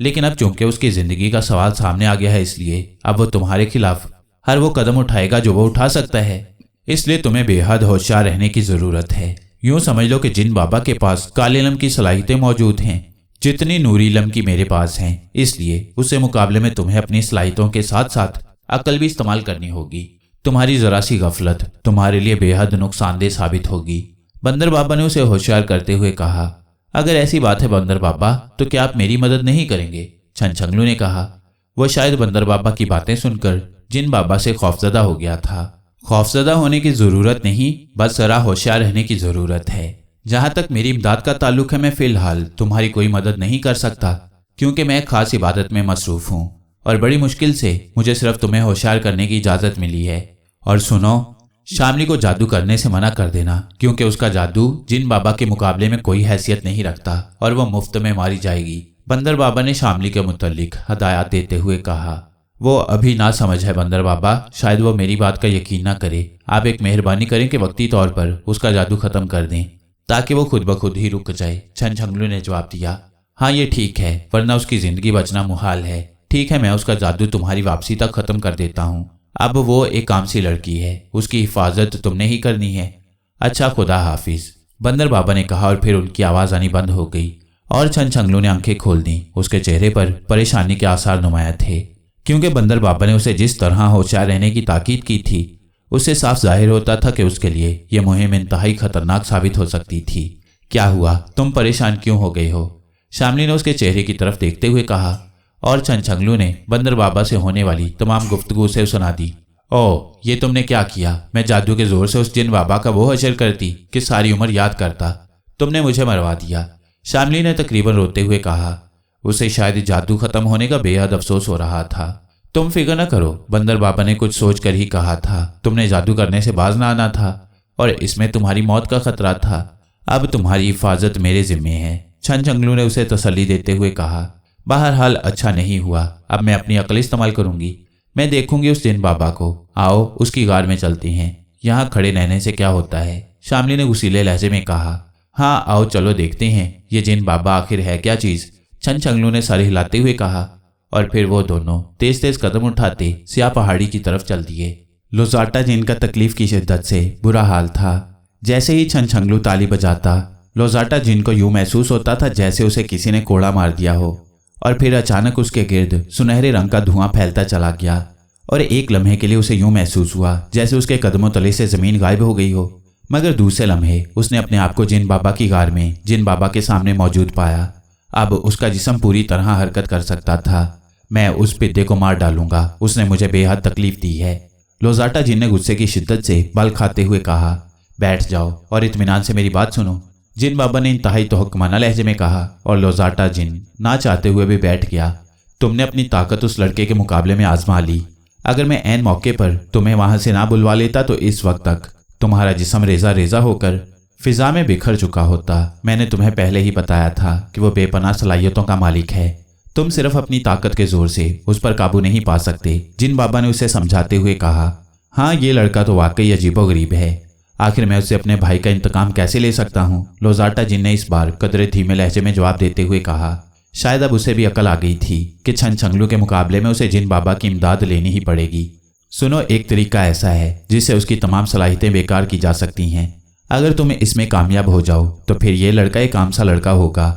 [SPEAKER 1] लेकिन अब चूंकि उसकी जिंदगी का सवाल सामने आ गया है, इसलिए अब वो तुम्हारे खिलाफ हर वो कदम उठाएगा जो वो उठा सकता है। इसलिए तुम्हें बेहद होशियार रहने की जरूरत है। यूं समझ लो कि जिन बाबा के पास काले इल्म की सलाहियतें मौजूद हैं जितनी नूरी इल्म की मेरे पास हैं, इसलिए उससे मुकाबले में तुम्हें अपनी सलाहियतों के साथ साथ अकल भी इस्तेमाल करनी होगी। तुम्हारी जरा सी गफलत तुम्हारे लिए बेहद नुकसानदेह साबित होगी। बंदर बाबा ने उसे होशियार करते हुए कहा। अगर ऐसी बात है बंदर बाबा, तो क्या आप मेरी मदद नहीं करेंगे? छनछंगलू ने कहा। वह शायद बंदर बाबा की बातें सुनकर जिन बाबा से खौफजदा हो गया था। खौफजदा होने की जरूरत नहीं, बस जरा होशियार रहने की जरूरत है। जहां तक मेरी इमदाद का ताल्लुक है, मैं फिलहाल तुम्हारी कोई मदद नहीं कर सकता, क्योंकि मैं एक खास इबादत में मसरूफ हूँ और बड़ी मुश्किल से मुझे सिर्फ तुम्हें होशियार करने की इजाजत मिली है। और सुनो, शामली को जादू करने से मना कर देना, क्योंकि उसका जादू जिन बाबा के मुकाबले में कोई हैसियत नहीं रखता और वह मुफ्त में मारी जाएगी। बंदर बाबा ने शामली के मुतल्लिक हदायत देते हुए कहा। वो अभी ना समझ है बंदर बाबा, शायद वो मेरी बात का यकीन ना करे। आप एक मेहरबानी करें कि वक्ती तौर पर उसका जादू खत्म कर दें ताकि वो खुद ब खुद ही रुक जाए, छनछंगलू ने जवाब दिया। हाँ, ये ठीक है, वरना उसकी जिंदगी बचना मुहाल है। ठीक है, मैं उसका जादू तुम्हारी वापसी तक खत्म कर देता हूँ। अब वो एक काम सी लड़की है, उसकी हिफाजत तुमने ही करनी है। अच्छा, खुदा हाफिज, बंदर बाबा ने कहा। और फिर उनकी आवाज आनी बंद हो गई और छनछंगलू ने आंखें खोल दी। उसके चेहरे पर परेशानी के आसार नुमाया थे, क्योंकि बंदर बाबा ने उसे जिस तरह होशियार रहने की ताकीद की थी, उससे साफ जाहिर होता था कि उसके लिए यह मुहिम इंतहाई खतरनाक साबित हो सकती थी। क्या हुआ? तुम परेशान क्यों हो गए हो? शामली ने उसके चेहरे की तरफ देखते हुए कहा। और छनछंगलू ने बंदर बाबा से होने वाली तमाम गुफ्तगू उसे सुना दी। ओह, ये तुमने क्या किया? मैं जादू के जोर से उस जिन बाबा का वो हशर करती कि सारी उम्र याद करता। तुमने मुझे मरवा दिया, शामली ने तकरीबन रोते हुए कहा। उसे शायद जादू खत्म होने का बेहद अफसोस हो रहा था। तुम फिक्र न करो, बंदर बाबा ने कुछ सोच कर ही कहा था। तुमने जादू करने से बाज ना आना था और इसमें तुम्हारी मौत का खतरा था। अब तुम्हारी हिफाजत मेरे जिम्मे है, छनछंगलू ने उसे तसल्ली देते हुए कहा। बहरहाल अच्छा नहीं हुआ, अब मैं अपनी अकल इस्तेमाल करूंगी। मैं देखूंगी उस जिन बाबा को। आओ उसकी गार में चलते हैं, यहाँ खड़े रहने से क्या होता है, शामली ने गुस्सीले लहजे में कहा। हाँ आओ चलो देखते हैं ये जिन बाबा आखिर है क्या चीज, छनछंगलू ने सर हिलाते हुए कहा। और फिर वो दोनों तेज तेज कदम उठाते स्याह पहाड़ी की तरफ चल दिए। लोजाटा जिन का तकलीफ की शिद्दत से बुरा हाल था। जैसे ही छनछंगलू ताली बजाता, लोजाटा जिन को यूं महसूस होता था जैसे उसे किसी ने कोड़ा मार दिया हो। और फिर अचानक उसके गिर्द सुनहरे रंग का धुआं फैलता चला गया और एक लम्हे के लिए उसे यूं महसूस हुआ जैसे उसके कदमों तले से जमीन गायब हो गई हो। मगर दूसरे लम्हे उसने अपने आप को जिन बाबा की गार में जिन बाबा के सामने मौजूद पाया। अब उसका जिस्म पूरी तरह हरकत कर सकता था। मैं उस पिद्दे को मार डालूंगा, उसने मुझे बेहद तकलीफ दी है। लोजाटा जिन ने गुस्से की शिद्दत से बल खाते हुए कहा। बैठ जाओ और इत्मीनान से मेरी बात सुनो, जिन बाबा ने इंतहाई तोहकमाना लहजे में कहा, और लोजाटा जिन ना चाहते हुए भी बैठ गया। तुमने अपनी ताकत उस लड़के के मुकाबले में आजमा ली। अगर मैं ऐन मौके पर तुम्हें वहां से ना बुलवा लेता तो इस वक्त तक तुम्हारा जिस्म रेजा रेजा होकर फिजा में बिखर चुका होता। मैंने तुम्हें पहले ही बताया था कि वो बेपनाह सलाहियतों का मालिक है। तुम सिर्फ अपनी ताकत के जोर से उस पर काबू नहीं पा सकते, जिन बाबा ने उसे समझाते हुए कहा। हाँ, ये लड़का तो वाकई अजीबोगरीब है। आखिर मैं उससे अपने भाई का इंतकाम कैसे ले सकता हूँ? लोजाटा जिन ने इस बार कदरे धीमे लहजे में जवाब देते हुए कहा। शायद अब उसे भी अकल आ गई थी कि छंछंगलू के मुकाबले में उसे जिन बाबा की इमदाद लेनी ही पड़ेगी। सुनो, एक तरीका ऐसा है जिससे उसकी तमाम सलाहियतें बेकार की जा सकती हैं। अगर तुम इसमें कामयाब हो जाओ तो फिर ये लड़का एक आम सा लड़का होगा।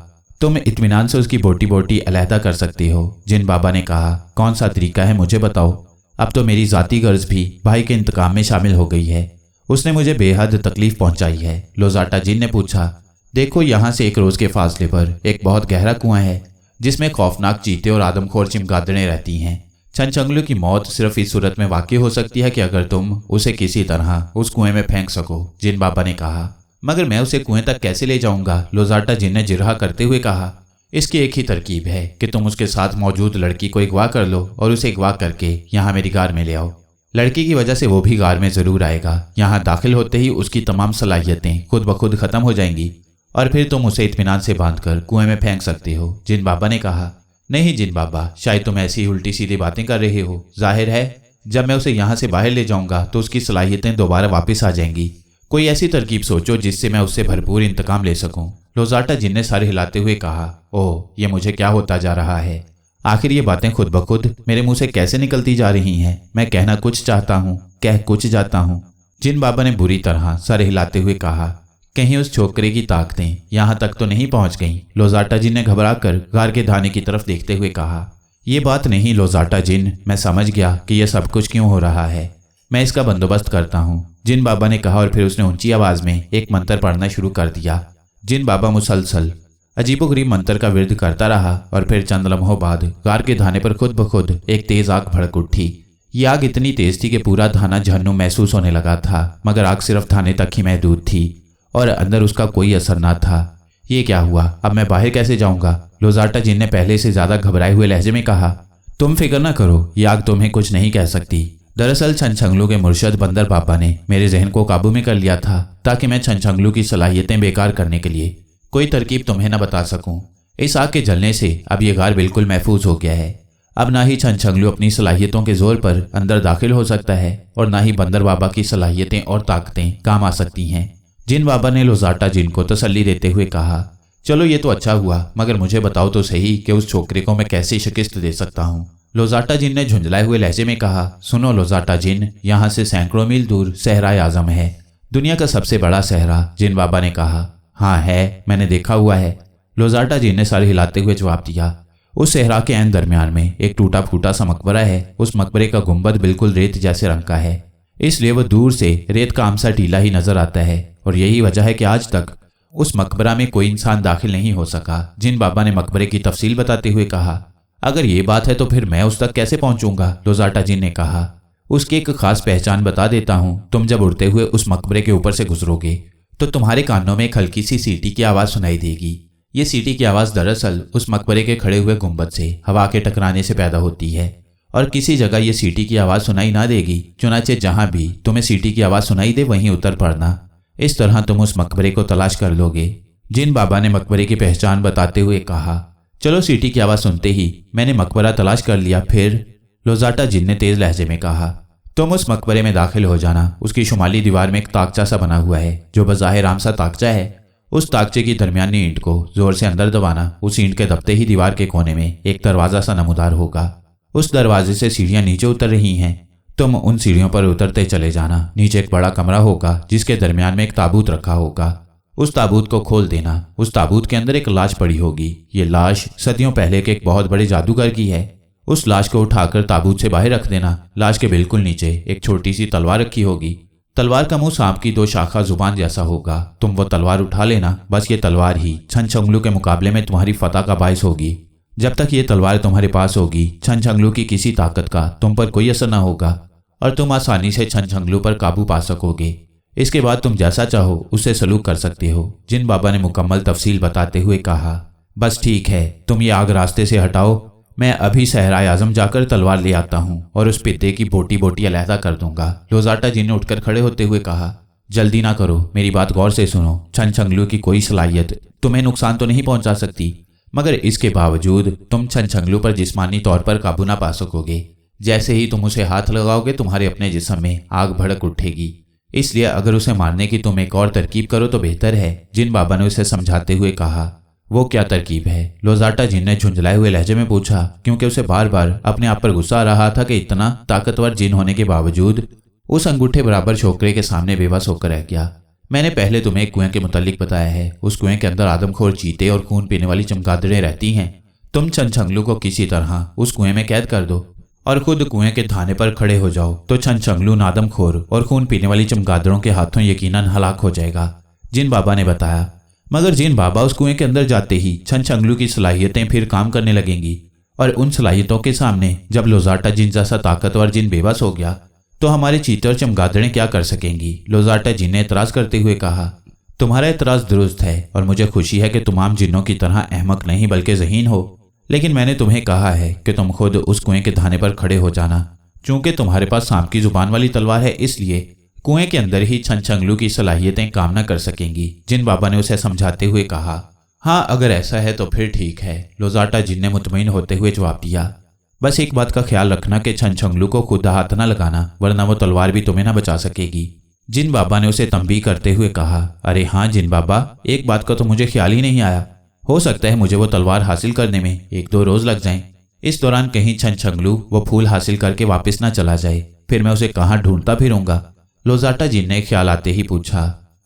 [SPEAKER 1] तुम इत्मीनान से उसकी बोटी बोटी अलहदा कर सकते हो। जिन बाबा ने कहा। कौन सा तरीका है मुझे बताओ। अब तो मेरी जाती गर्ज भी भाई के इंतकाम में शामिल हो गई है। उसने मुझे बेहद तकलीफ पहुंचाई है। लोजाटा जिन ने पूछा। देखो, यहाँ से एक रोज के फासले पर एक बहुत गहरा कुआं है जिसमें खौफनाक चीते और आदमखोर चिमगादड़ें रहती हैं। छंछंगलू की मौत सिर्फ इस सूरत में वाक़ई हो सकती है कि अगर तुम उसे किसी तरह उस कुएं में फेंक सको, जिन बाबा ने कहा। मगर मैं उसे कुएं तक कैसे ले जाऊंगा? लोजाटा जिन ने जिरहा करते हुए कहा। इसकी एक ही तरकीब है कि तुम उसके साथ मौजूद लड़की को अगवा कर लो और उसे अगवा करके यहाँ मेरी गार में ले आओ। लड़की की वजह से वो भी गार में जरूर आएगा। यहाँ दाखिल होते ही उसकी तमाम सलाहियतें खुद ब खुद खत्म हो जाएंगी और फिर तुम उसे इत्मीनान से बांधकर कुएं में फेंक सकते हो, जिन बाबा ने कहा। नहीं जिन बाबा, शायद तुम ऐसी उल्टी सीधी बातें कर रहे हो। जाहिर है जब मैं उसे यहाँ से बाहर ले जाऊंगा तो उसकी सलाहियतें दोबारा वापस आ जाएंगी। कोई ऐसी तरकीब सोचो जिससे मैं उससे भरपूर इंतकाम ले सकूं। लोजाटा जिन ने सारे हिलाते हुए कहा। ओह, ये मुझे क्या होता जा रहा है? आखिर ये बातें खुद ब खुद मेरे मुंह से कैसे निकलती जा रही हैं? मैं कहना कुछ चाहता हूँ, कह कुछ जाता हूँ। जिन बाबा ने बुरी तरह सर हिलाते हुए कहा। कहीं उस छोकरे की ताकतें यहाँ तक तो नहीं पहुँच गईं? लोजाटा जिन ने घबरा कर गार के धाने की तरफ देखते हुए कहा। ये बात नहीं लोजाटा जिन, मैं समझ गया कि यह सब कुछ क्यों हो रहा है। मैं इसका बंदोबस्त करता हूँ, जिन बाबा ने कहा, और फिर उसने ऊंची आवाज में एक मंत्र पढ़ना शुरू कर दिया। जिन बाबा मुसलसल अजीबोगरीब मंत्र का विर्द करता रहा और फिर चंद लम्हों बाद गार के धाने पर खुद ब खुद एक तेज आग भड़क उठी। ये आग इतनी तेज थी कि पूरा धाना जहन्नुम महसूस होने लगा था, मगर आग सिर्फ धाने तक ही महदूद थी और अंदर उसका कोई असर ना था। ये क्या हुआ? अब मैं बाहर कैसे जाऊंगा? लोजाटा जिन ने पहले से ज्यादा घबराए हुए लहजे में कहा। तुम फिक्र ना करो, ये आग तुम्हें कुछ नहीं कह सकती। दरअसल छंछंगलू के मुर्शद बंदर बाबा ने मेरे जहन को काबू में कर लिया था ताकि मैं छंछंगलू की सलाहियतें बेकार करने के लिए कोई तरकीब तुम्हें न बता सकूं। इस आग के जलने से अब यह गार बिल्कुल महफूज हो गया है। अब ना ही छंछंगलू अपनी सलाहियतों के जोर पर अंदर दाखिल हो सकता है और ना ही बंदर बाबा की सलाहियतें और ताकतें काम आ सकती हैं। जिन बाबा ने लोजाटा जिन को तसल्ली देते हुए कहा। चलो ये तो अच्छा हुआ, मगर मुझे बताओ तो सही कि उस छोकरे को मैं कैसे शिकस्त दे सकता हूँ। लोजाटा जिन ने झुंझलाए हुए लहजे में कहा। सुनो लोजाटा जिन, यहाँ से सैकड़ों मील दूर सहराए आजम है, दुनिया का सबसे बड़ा सहरा, जिन बाबा ने कहा। हाँ है, मैंने देखा हुआ है। लोजाटा जिन ने सर हिलाते हुए जवाब दिया। उस सहरा के ऐन दरमियान में एक टूटा फूटा सा मकबरा है। उस मकबरे का गुंबद बिल्कुल रेत जैसे रंग का है, इसलिए वह दूर से रेत का आम सा टीला ही नजर आता है और यही वजह है कि आज तक उस मकबरा में कोई इंसान दाखिल नहीं हो सका। जिन बाबा ने मकबरे की तफसील बताते हुए कहा। अगर ये बात है तो फिर मैं उस तक कैसे पहुंचूंगा? लोजाटा जिन ने कहा। उसकी एक खास पहचान बता देता हूं। तुम जब उड़ते हुए उस मकबरे के ऊपर से गुजरोगे तो तुम्हारे कानों में एक हल्की सी सीटी की आवाज सुनाई देगी। ये सीटी की आवाज दरअसल उस मकबरे के खड़े हुए गुंबद से हवा के टकराने से पैदा होती है और किसी जगह ये सीटी की आवाज सुनाई ना देगी। चुनाचे जहां भी तुम्हें सीटी की आवाज सुनाई दे वहीं उतर पड़ना। इस तरह तुम उस मकबरे को तलाश कर लोगे। जिन बाबा ने मकबरे की पहचान बताते हुए कहा। चलो, सीटी की आवाज सुनते ही मैंने मकबरा तलाश कर लिया। फिर लोजाटा जिन ने तेज लहजे में कहा। तुम उस मकबरे में दाखिल हो जाना। उसकी शुमाली दीवार में एक ताकचा सा बना हुआ है जो बज़ाहिर आम सा ताकचा है। उस ताकचे की दरमियानी ईंट को जोर से अंदर दबाना। उस ईंट के दबते ही दीवार के कोने में एक दरवाजा सा नमूदार होगा। उस दरवाजे से सीढ़ियां नीचे उतर रही हैं। तुम उन सीढ़ियों पर उतरते चले जाना। नीचे एक बड़ा कमरा होगा जिसके दरमियान में एक ताबूत रखा होगा। उस ताबूत को खोल देना। उस ताबूत के अंदर एक लाश पड़ी होगी। ये लाश सदियों पहले के एक बहुत बड़े जादूगर की है। उस लाश को उठाकर ताबूत से बाहर रख देना। लाश के बिल्कुल नीचे एक छोटी सी तलवार रखी होगी। तलवार का मुंह सांप की 2 शाखा जुबान जैसा होगा। तुम वो तलवार उठा लेना, बस ये तलवार ही छनछंगलू के मुकाबले में तुम्हारी फतह का बायस होगी। जब तक ये तलवार तुम्हारे पास होगी, छनछंगलू की किसी ताकत का तुम पर कोई असर न होगा और तुम आसानी से छनछंगलू पर काबू पा सकोगे। इसके बाद तुम जैसा चाहो उससे सलूक कर सकते हो। जिन बाबा ने मुकम्मल तफसील बताते हुए कहा, बस ठीक है, तुम ये आग रास्ते से हटाओ, मैं अभी सहराए आजम जाकर तलवार ले आता हूँ और उस पिद्दे की बोटी बोटी अलहदा कर दूंगा। लोजाटा जी ने उठकर खड़े होते हुए कहा, जल्दी ना करो, मेरी बात गौर से सुनो। छनछंगलू की कोई सलाहियत तुम्हें नुकसान तो नहीं पहुंचा सकती, मगर इसके बावजूद तुम छनछंगलू पर जिस्मानी तौर पर काबू ना पा सकोगे। जैसे ही तुम उसे हाथ लगाओगे, तुम्हारे अपने जिस्म में आग भड़क उठेगी। इसलिए अगर उसे मारने की तुम एक और तरकीब करो तो बेहतर है। जिन बाबा ने उसे समझाते हुए कहा, वो क्या तरकीब है? लोजाटा जिन ने झुंझलाए हुए लहजे में पूछा, क्योंकि उसे बार बार अपने आप पर गुस्सा आ रहा था कि इतना ताकतवर जिन होने के बावजूद उस अंगूठे बराबर छोकरे के सामने बेबस होकर रह गया। मैंने पहले तुम्हें एक कुएं के मुतालिक बताया है। उस कुएं के अंदर आदमखोर चीते और खून पीने वाली चमगादड़ें रहती हैं। तुम छनछंगलू को किसी तरह उस कुएं में कैद कर दो और खुद कुएं के थाने पर खड़े हो जाओ, तो छनछंगलू आदमखोर और खून पीने वाली चमगादड़ों के हाथों यकीनन हलाक हो जाएगा। जिन बाबा ने बताया। मगर जिन बाबा, उस कुएं के अंदर जाते ही छनछंगलू की सलाहियतें फिर काम करने लगेंगी और उन सलाहियतों के सामने जब लोजाटा जिन जैसा ताकतवर जिन बेबस हो गया तो हमारे चीते और चमगादड़ें क्या कर सकेंगी? लोजाटा जिन ने एतराज करते हुए कहा, तुम्हारा एतराज दुरुस्त है और मुझे खुशी है कि तुम आम जिन्नों की तरह अहमक नहीं बल्कि ज़हीन हो। लेकिन मैंने तुम्हें कहा है कि तुम खुद उस कुएं के धाने पर खड़े हो जाना। चूंकि तुम्हारे पास सांप की जुबान वाली तलवार है, इसलिए कुएं के अंदर ही छनछंगलू की सलाहियतें काम न कर सकेंगी। जिन बाबा ने उसे समझाते हुए कहा, हाँ अगर ऐसा है तो फिर ठीक है। लोजाटा जिन ने मुतमईन होते हुए जवाब दिया, बस एक बात का ख्याल रखना कि छनछंगलू को खुद हाथ न लगाना, वरना वो तलवार भी तुम्हें न बचा सकेगी। जिन बाबा ने उसे तंबीह करते हुए कहा, अरे हाँ जिन बाबा, एक बात का तो मुझे ख्याल ही नहीं आया। हो सकता है मुझे वो तलवार हासिल करने में 1-2 रोज लग जाएं। इस दौरान कहीं छनछंगलू वो फूल हासिल करके वापस ना चला जाए, फिर मैं उसे कहाँ ढूंढता फिरूंगा? लोजाटा जिन ने ख्याल आते ही पूछा,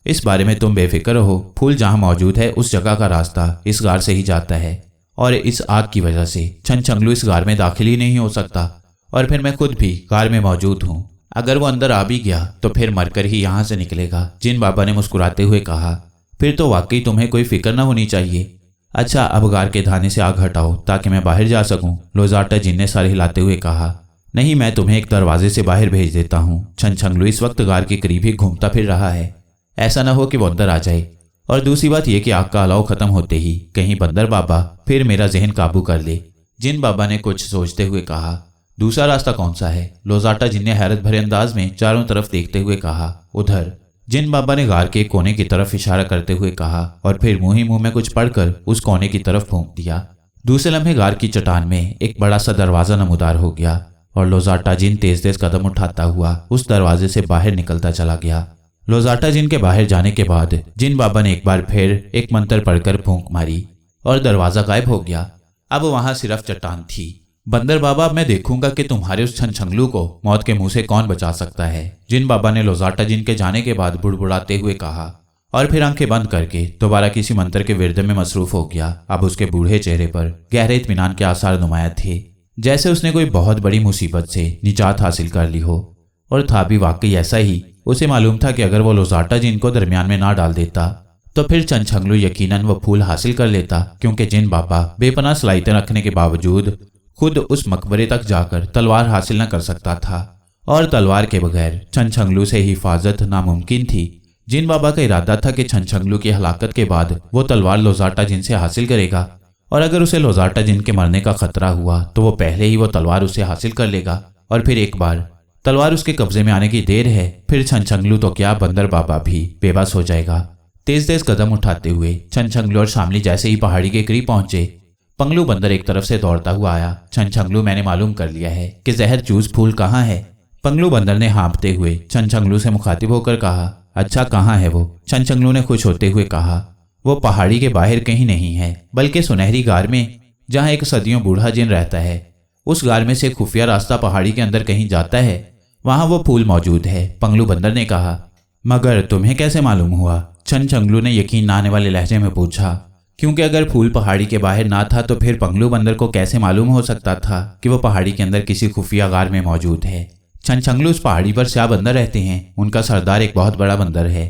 [SPEAKER 1] इस बारे में तुम बेफिक्र रहो, फूल जहाँ मौजूद है उस जगह का रास्ता इस गार से ही जाता है और इस आग की वजह से छनछंगलू इस गार में दाखिल ही नहीं हो सकता और फिर मैं खुद भी गार में मौजूद हूँ। अगर वो अंदर आ भी गया तो फिर मरकर ही यहाँ से निकलेगा। जिन बाबा ने मुस्कुराते हुए कहा, फिर तो वाकई तुम्हें कोई फिक्र न होनी चाहिए। अच्छा अब गार के धाने से आग हटाओ ताकि मैं बाहर जा सकूं। लोजाटा जिन ने सर हिलाते हुए कहा, नहीं, मैं तुम्हें एक दरवाजे से बाहर भेज देता हूँ। छनछंगलू इस वक्त गार के करीब ही घूमता फिर रहा है, ऐसा न हो कि वो अंदर आ जाए। और दूसरी बात यह कि आग का अलाव खत्म होते ही कहीं बंदर बाबा फिर मेरा जहन काबू कर ले। जिन बाबा ने कुछ सोचते हुए कहा, दूसरा रास्ता कौन सा है? लोजाटा जिन ने हैरत भरे अंदाज में चारों तरफ देखते हुए कहा, उधर। जिन बाबा ने गार के कोने की तरफ इशारा करते हुए कहा और फिर मुंह ही मुंह में कुछ पढ़कर उस कोने की तरफ फूंक दिया। दूसरे लम्हे गार की चट्टान में एक बड़ा सा दरवाजा नमूदार हो गया और लोजाटा जिन तेज तेज कदम उठाता हुआ उस दरवाजे से बाहर निकलता चला गया। लोजाटा जिन के बाहर जाने के बाद जिन बाबा ने एक बार फिर एक मंत्र पढ़कर फूंक मारी और दरवाजा गायब हो गया। अब वहां सिर्फ चट्टान थी। बंदर बाबा, अब मैं देखूंगा कि तुम्हारे उस छनछंगलू को मौत के मुंह से कौन बचा सकता है। जिन बाबा ने लोजाटा जिन के जाने के बाद बुड़बुड़ाते हुए कहा और फिर आंखें बंद करके दोबारा किसी मंत्र के विरद में मसरूफ हो गया। अब उसके बूढ़े चेहरे पर गहरे इत्मीनान के आसार नुमाया थे, जैसे उसने कोई बहुत बड़ी मुसीबत से निजात हासिल कर ली हो। और था भी वाकई ऐसा ही। उसे मालूम था कि अगर वो लोजाटा जिन को दरमियान में ना डाल देता तो फिर छनछंगलू यकीनन वो फूल हासिल कर लेता, क्योंकि जिन बाबा बेपनाह सलाहियतें रखने के बावजूद खुद उस मकबरे तक जाकर तलवार हासिल न कर सकता था और तलवार के बगैर छनछंगलू से हिफाजत नामुमकिन थी। जिन बाबा का इरादा था कि छनछंगलू की हलाकत के बाद वो तलवार लोजाटा जिन से हासिल करेगा और अगर उसे लोजाटा जिन के मरने का खतरा हुआ तो वो पहले ही वो तलवार उसे हासिल कर लेगा और फिर एक बार तलवार उसके कब्जे में आने की देर है, फिर छनछंगलू तो क्या बंदर बाबा भी बेबस हो जाएगा। तेज तेज कदम उठाते हुए छनछंगलू और शामली जैसे ही पहाड़ी के करीब पहुंचे, पंगलू बंदर एक तरफ से दौड़ता हुआ आया। छनछंगलू, मैंने मालूम कर लिया है कि जहर चूस फूल कहाँ है। पंगलू बंदर ने हाँफते हुए छनछंगलू से मुखातिब होकर कहा, अच्छा कहाँ है वो? छनछंगलू ने खुश होते हुए कहा, वो पहाड़ी के बाहर कहीं नहीं है बल्कि सुनहरी गार में, जहाँ एक सदियों बूढ़ा जिन रहता है। उस गार में से खुफिया रास्ता पहाड़ी के अंदर कहीं जाता है, वहां वो फूल मौजूद है। पंगलू बंदर ने कहा, मगर तुम्हें कैसे मालूम हुआ? छनछंगलू ने यकीन न आने वाले लहजे में पूछा, क्योंकि अगर फूल पहाड़ी के बाहर ना था तो फिर पंगलू बंदर को कैसे मालूम हो सकता था कि वो पहाड़ी के अंदर किसी खुफिया गार में मौजूद है। छनछंगलू उस पहाड़ी पर स्याह बंदर रहते हैं। उनका सरदार एक बहुत बड़ा बंदर है।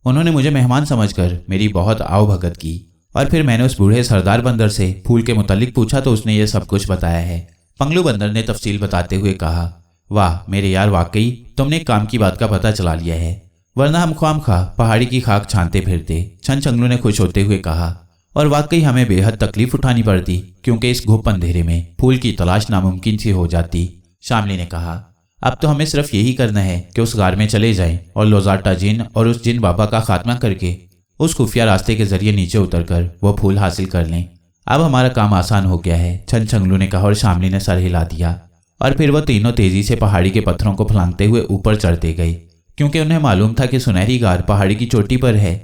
[SPEAKER 1] उन्होंने मुझे मेहमान समझकर मेरी बहुत आवभगत की और फिर मैंने उस बूढ़े सरदार बंदर से फूल के मुतालिक पूछा तो उसने ये सब कुछ बताया है। पंगलू बंदर ने तफसील बताते हुए कहा, वाह मेरे यार, वाकई तुमने एक काम की बात का पता चला लिया है, वरना हम ख्वामखा पहाड़ी की खाक छानते फिरते। छनछंगलू ने खुश होते हुए कहा, और वाकई हमें बेहद तकलीफ उठानी पड़ती क्योंकि इस घुप अंधेरे में फूल की तलाश नामुमकिन सी हो जाती। शामली ने कहा, अब तो हमें सिर्फ यही करना है कि उस गार में चले जाएं और लोजाटा जिन और उस जिन बाबा का खात्मा करके उस खुफिया रास्ते के जरिए नीचे उतरकर वो फूल हासिल कर लें। अब हमारा काम आसान हो गया है, छनछंगलू ने कहा और शामली ने सर हिला दिया। और फिर वो तीनों तेजी से पहाड़ी के पत्थरों को फलांगते हुए ऊपर चढ़ते गए क्योंकि उन्हें मालूम था कि सुनहरी गार पहाड़ी की चोटी पर है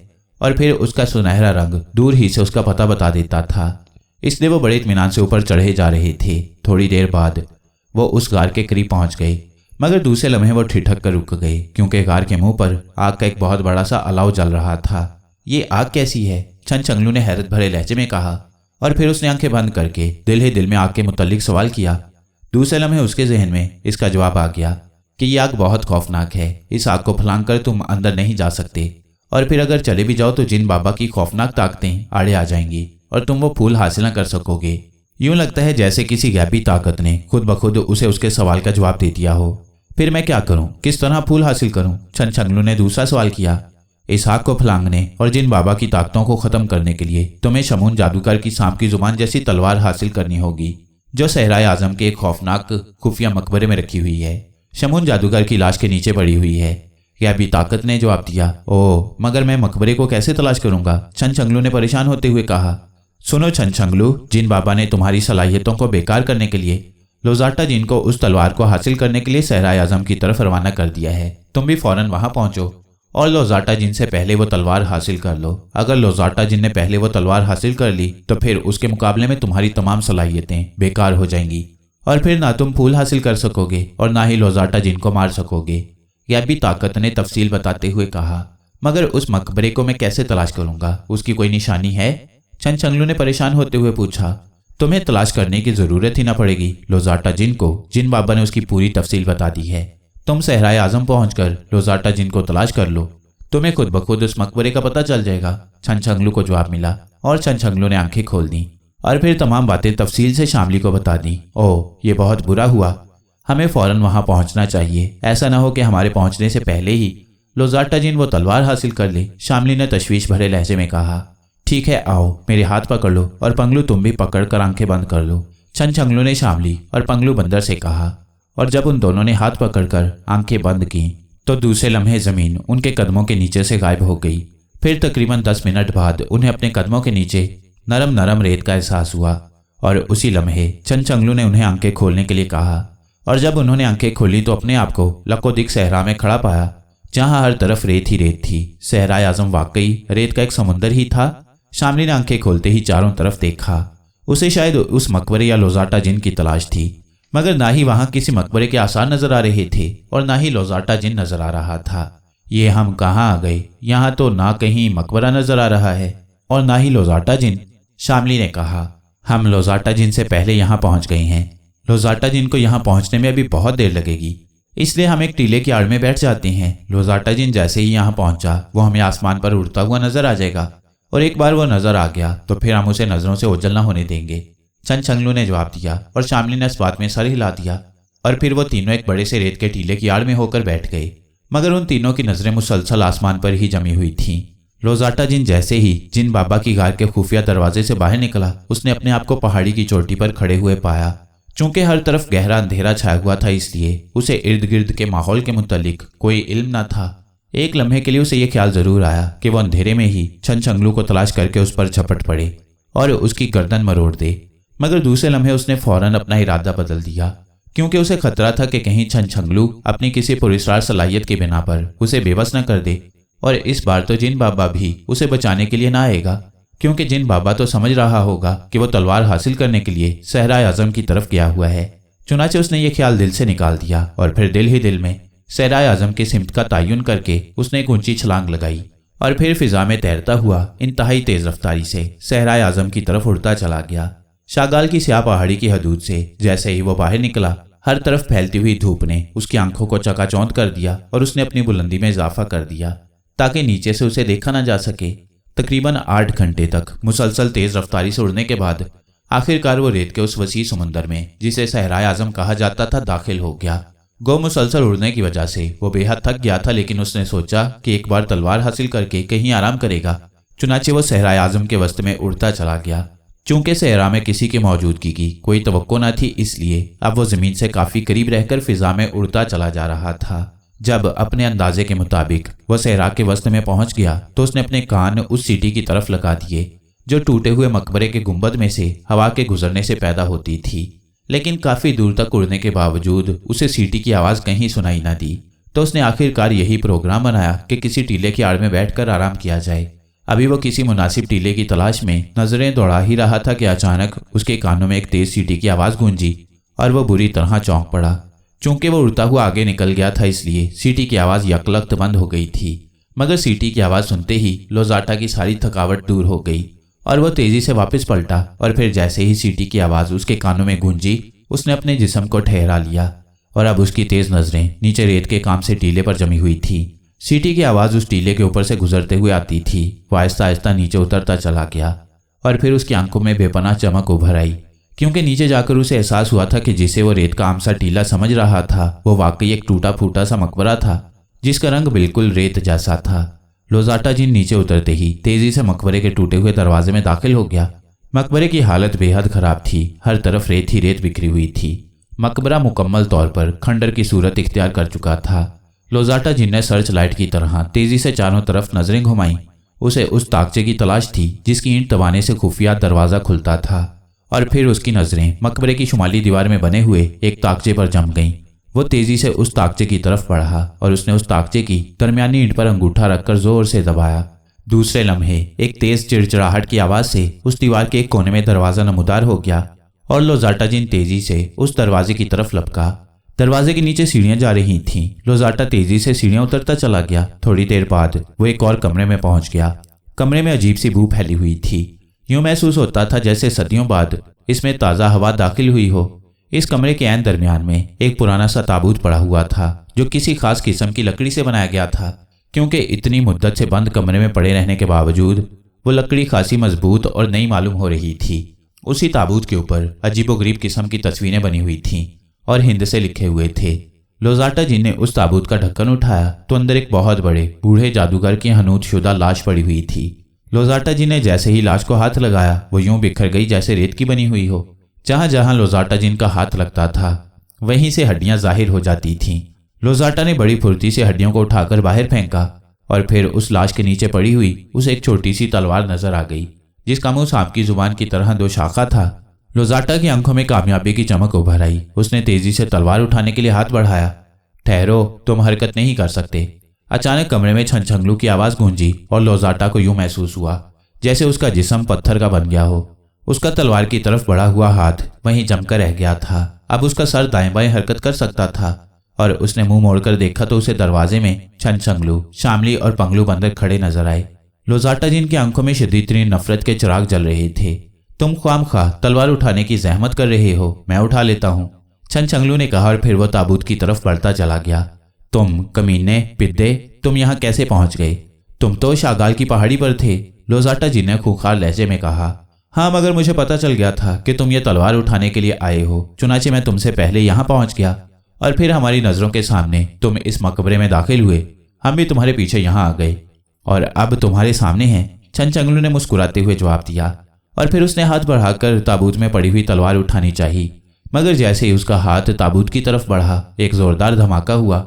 [SPEAKER 1] और फिर उसका सुनहरा रंग दूर ही से उसका पता बता देता था। इसलिए वो बड़े इत्मीनान से ऊपर चढ़े जा रहे थे। थोड़ी देर बाद वो उस गार के करीब पहुंच गए, मगर दूसरे लम्हे वो ठिठक कर रुक गए क्योंकि गार के मुंह पर आग का एक बहुत बड़ा सा अलाव जल रहा था। ये आग कैसी है? छनछंगलू ने हैरत भरे लहजे में कहा और फिर उसने आंखें बंद करके दिल ही दिल में आग के मुतल्लिक सवाल किया। दूसरे लम्हे उसके जहन में इसका जवाब आ गया कि ये आग बहुत खौफनाक है। इस आग को फलांग कर तुम अंदर नहीं जा सकते और फिर अगर चले भी जाओ तो जिन बाबा की खौफनाक ताकतें आड़े आ जाएंगी और तुम वो फूल हासिल न कर सकोगे। यूं लगता है जैसे किसी गैबी ताकत ने खुद ब खुद उसे उसके सवाल का जवाब दे दिया हो। फिर मैं क्या करूं? किस तरह फूल हासिल करूं? छनछंगलू ने दूसरा सवाल किया। इस आग को फलांगने और जिन बाबा की ताकतों को खत्म करने के लिए तुम्हें शमून जादूगर की सांप की जुबान जैसी तलवार हासिल करनी होगी जो सहराए आजम के एक खौफनाक खुफिया मकबरे में रखी हुई है। शमून जादूगर की लाश के नीचे पड़ी हुई है। गैबी ताकत ने जवाब दिया। ओह, मगर मैं मकबरे को कैसे तलाश करूंगा? छनछंगलू ने परेशान होते हुए कहा। सुनो छनछंगलू, जिन बाबा ने तुम्हारी सलाहियतों को बेकार करने के लिए लोजाटा जिन को उस तलवार को हासिल करने के लिए सहराए आजम की तरफ रवाना कर दिया है। तुम भी फौरन वहां पहुंचो और लोजाटा जिन से पहले वो तलवार हासिल कर लो। अगर लोजाटा जिन ने पहले वो तलवार हासिल कर ली तो फिर उसके मुकाबले में तुम्हारी तमाम सलाहियतें बेकार हो जाएंगी और फिर ना तुम फूल हासिल कर सकोगे और ना ही लोजाटा जिन को मार सकोगे। गैबी ताकत ने तफसील बताते हुए कहा। मगर उस मकबरे को मैं कैसे तलाश करूंगा? उसकी कोई निशानी है? छनछंगलू ने परेशान होते हुए पूछा। तुम्हें तलाश करने की जरूरत ही ना पड़ेगी। लोजाटा जिन को जिन बाबा ने उसकी पूरी तफसील बता दी है। तुम सहराए आजम पहुंचकर लोजाटा जिन को तलाश कर लो, तुम्हें खुद ब खुद उस मकबरे का पता चल जाएगा। छनछंगलू को जवाब मिला और छनछंगलू ने आंखें खोल दी और फिर तमाम बातें तफसील से शामली को बता दी। ओह, ये बहुत बुरा हुआ, हमें फौरन वहां पहुंचना चाहिए। ऐसा ना हो कि हमारे पहुंचने से पहले ही लोजाटा जिन वो तलवार हासिल कर ले। शामली ने तशवीश भरे लहजे में कहा। ठीक है, आओ मेरे हाथ पकड़ लो और पंगलू तुम भी पकड़ कर आंखें बंद कर लो। छनछंगलू ने शामली और पंगलू बंदर से कहा और जब उन दोनों ने हाथ पकड़कर आंखें बंद की तो दूसरे लम्हे जमीन उनके कदमों के नीचे से गायब हो गई। फिर तकरीबन 10 मिनट बाद उन्हें अपने कदमों के नीचे नरम नरम रेत का एहसास हुआ और उसी लम्हे छनछंगलू ने उन्हें आंखें खोलने के लिए कहा और जब उन्होंने आंखें खोली तो अपने आप को लकोदिक सहरा में खड़ा पाया जहां हर तरफ रेत ही रेत थी। सहराए आजम वाकई रेत का एक समुंदर ही था। शामली ने आंखें खोलते ही चारों तरफ देखा। उसे शायद उस मकबरे या लोजाटा जिन की तलाश थी, मगर ना ही वहां किसी मकबरे के आसार नजर आ रहे थे और ना ही लोजाटा जिन नजर आ रहा था। ये हम कहाँ आ गए? यहाँ तो ना कहीं मकबरा नजर आ रहा है और ना ही लोजाटा जिन। शामली ने कहा। हम लोजाटा जिन से पहले यहाँ पहुंच गए हैं। लोजाटा जिन को यहाँ पहुंचने में अभी बहुत देर लगेगी, इसलिए हम एक टीले की आड़ में बैठ जाते हैं। लोजाटा जिन जैसे ही यहाँ पहुंचा वो हमें आसमान पर उड़ता हुआ नजर आ जाएगा और एक बार वो नजर आ गया तो फिर हम उसे नजरों से ओझल न होने देंगे। छनछंगलू ने जवाब दिया और शामली ने इस बात में सर हिला दिया और फिर वो तीनों एक बड़े से रेत के टीले की आड़ में होकर बैठ गए, मगर उन तीनों की नजरें मुसलसल आसमान पर ही जमी हुई थीं। लोजाटा जिन जैसे ही जिन बाबा की गार के खुफिया दरवाजे से बाहर निकला उसने अपने आप को पहाड़ी की चोटी पर खड़े हुए पाया। चूंकि हर तरफ गहरा अंधेरा छाया हुआ था इसलिए उसे इर्द गिर्द के माहौल के मुतालिक कोई इल्म न था। एक लम्हे के लिए उसे यह ख्याल जरूर आया कि वो अंधेरे में ही छनछंगलू को तलाश करके उस पर झपट पड़े और उसकी गर्दन मरोड़ दे, मगर दूसरे लम्हे उसने फौरन अपना इरादा बदल दिया क्योंकि उसे खतरा था कि कहीं छनछंगलू अपनी किसी पुरस्कार सलाहियत की बिना पर उसे बेबस न कर दे और इस बार तो जिन बाबा भी उसे बचाने के लिए ना आएगा, क्योंकि जिन बाबा तो समझ रहा होगा कि वो तलवार हासिल करने के लिए सहराए आजम की तरफ गया हुआ है। चुनाचे उसने ये ख्याल दिल से निकाल दिया और फिर दिल ही दिल में सहराए आजम की सिमत का तयन करके उसने एक ऊंची छलांग लगाई और फिर फिजा में तैरता हुआ इंतहाई तेज रफ्तारी से सहराए आजम की तरफ उड़ता चला गया। शागाल की स्याह पहाड़ी की हदूद से जैसे ही वो बाहर निकला हर तरफ फैलती हुई धूप ने उसकी आंखों को चकाचौंध कर दिया और उसने अपनी बुलंदी में इजाफा कर दिया ताकि नीचे से उसे देखा न जा सके। तकरीबन 8 घंटे तक मुसलसल तेज रफ्तारी से उड़ने के बाद आखिरकार वो रेत के उस वसी समुंदर में जिसे सहराए आजम कहा जाता था दाखिल हो गया। गो मुसलसल उड़ने की वजह से वो बेहद थक गया था, लेकिन उसने सोचा कि एक बार तलवार हासिल करके कहीं आराम करेगा। चुनाचे वो सहराए आजम के वस्त में उड़ता चला गया। चूंकि सहरा में किसी की मौजूदगी की कोई तवक्को न थी, इसलिए अब वो जमीन से काफी करीब रहकर फिजा में उड़ता चला जा रहा था। जब अपने अंदाजे के मुताबिक वो सहरा के वस्त में पहुंच गया तो उसने अपने कान उस सीटी की तरफ लगा दिए जो टूटे हुए मकबरे के गुंबद में से हवा के गुजरने से पैदा होती थी। लेकिन काफी दूर तक उड़ने के बावजूद उसे सीटी की आवाज कहीं सुनाई न दी। तो उसने आखिरकार यही प्रोग्राम बनाया कि किसी टीले की आड़ में बैठकर आराम किया जाए। अभी वो किसी मुनासिब टीले की तलाश में नजरें दौड़ा ही रहा था कि अचानक उसके कानों में एक तेज सीटी की आवाज गूंजी और वह बुरी तरह चौंक पड़ा। चूंकि वो उड़ता हुआ आगे निकल गया था, इसलिए सीटी की आवाज यकलख्त बंद हो गई थी। मगर सीटी की आवाज सुनते ही लोजाटा की सारी थकावट दूर हो गई और वह तेजी से वापस पलटा और फिर जैसे ही सीटी की आवाज उसके कानों में गूंजी उसने अपने जिस्म को ठहरा लिया और अब उसकी तेज नजरें नीचे रेत के काम से टीले पर जमी हुई थी। सीटी की आवाज उस टीले के ऊपर से गुजरते हुए आती थी। वो आहिस्ता आहिस्ता नीचे उतरता चला गया और फिर उसकी आंखों में बेपनाह चमक उभर आई, क्योंकि नीचे जाकर उसे एहसास हुआ था कि जिसे वो रेत का आम सा टीला समझ रहा था वो वाकई एक टूटा फूटा सा मकबरा था जिसका रंग बिल्कुल रेत जैसा था। लोजाटा जिन नीचे उतरते ही तेजी से मकबरे के टूटे हुए दरवाजे में दाखिल हो गया। मकबरे की हालत बेहद खराब थी। हर तरफ रेत ही रेत बिखरी हुई थी। मकबरा मुकम्मल तौर पर खंडर की सूरत इख्तियार कर चुका था। लोजाटा जिन ने सर्च लाइट की तरह तेजी से चारों तरफ नजरें घुमाई। उसे उस ताकचे की तलाश थी जिसकी ईंट दबाने से खुफिया दरवाजा खुलता था और फिर उसकी नजरें मकबरे की शुमाली दीवार में बने हुए एक ताकचे पर जम गईं। वो तेजी से उस ताकचे की तरफ बढ़ा और उसने उस ताकचे की दरमियानी ईंट पर अंगूठा रखकर जोर से दबाया। दूसरे लम्हे एक तेज चिड़चिड़ाहट की आवाज से उस दीवार के एक कोने में दरवाजा नमूदार हो गया और लोजाटा जिन तेजी से उस दरवाजे की तरफ लपका। दरवाजे के नीचे सीढ़ियां जा रही थीं। लोजाटा तेजी से सीढ़ियां उतरता चला गया। थोड़ी देर बाद वो एक और कमरे में पहुंच गया। कमरे में अजीब सी बू फैली हुई थी। यूं महसूस होता था जैसे सदियों बाद इसमें ताज़ा हवा दाखिल हुई हो। इस कमरे के ऐन दरमियान में एक पुराना सा ताबूत पड़ा हुआ था जो किसी खास किस्म की लकड़ी से बनाया गया था, क्योंकि इतनी मुद्दत से बंद कमरे में पड़े रहने के बावजूद वो लकड़ी खासी मजबूत और नई मालूम हो रही थी। उसी ताबूत के ऊपर अजीबोगरीब किस्म की तस्वीरें बनी हुई थीं और हिंद से लिखे हुए थे। लोजाटा जी ने उस ताबूत का ढक्कन उठाया तो अंदर एक बहुत बड़े बूढ़े जादूगर की हनूत शुदा लाश पड़ी हुई थी। लोजाटा जी ने जैसे ही लाश को हाथ लगाया वो यूं बिखर गई जैसे रेत की बनी हुई हो। जहां जहां लोजाटा जिन का हाथ लगता था वहीं से हड्डियां जाहिर हो जाती थीं। लोजाटा ने बड़ी फुर्ती से हड्डियों को उठाकर बाहर फेंका और फिर उस लाश के नीचे पड़ी हुई उसे एक छोटी सी तलवार नजर आ गई जिसका मुंह सांप की जुबान की तरह 2 शाखा था। लोजाटा की आंखों में कामयाबी की चमक उभर आई। उसने तेजी से तलवार उठाने के लिए हाथ बढ़ाया। ठहरो, तुम हरकत नहीं कर सकते। अचानक कमरे में छनछंगलू की आवाज गूंजी और लोजाटा को यूं महसूस हुआ जैसे उसका जिस्म पत्थर का बन गया हो। उसका तलवार की तरफ बढ़ा हुआ हाथ वहीं जमकर रह गया था। अब उसका सर दाएं बाएं हरकत कर सकता था और उसने मुंह मोड़कर देखा तो उसे दरवाजे में छनछंगलू, शामली और पंगलू बंदर खड़े नजर आए। लोजाटा जिन की आंखों में शदीद नफरत के चिराग जल रहे थे। तुम ख्वामख्वाह तलवार उठाने की जहमत कर रहे हो, मैं उठा लेता हूँ, छनछंगलू ने कहा और फिर वो ताबूत की तरफ बढ़ता चला गया। तुम कमीने पिद्दे, तुम यहाँ कैसे पहुंच गए? तुम तो शागाल की पहाड़ी पर थे, लोजाटा जी ने खूंखार लहजे में कहा। हाँ, मगर मुझे पता चल गया था कि तुम ये तलवार उठाने के लिए आए हो, चुनाचे मैं तुमसे पहले यहाँ पहुंच गया और फिर हमारी नजरों के सामने तुम इस मकबरे में दाखिल हुए। हम भी तुम्हारे पीछे यहाँ आ गए और अब तुम्हारे सामने हैं, छनछंगलू ने मुस्कुराते हुए जवाब दिया और फिर उसने हाथ बढ़ाकर ताबूत में पड़ी हुई तलवार उठानी चाहिए। मगर जैसे ही उसका हाथ ताबूत की तरफ बढ़ा एक जोरदार धमाका हुआ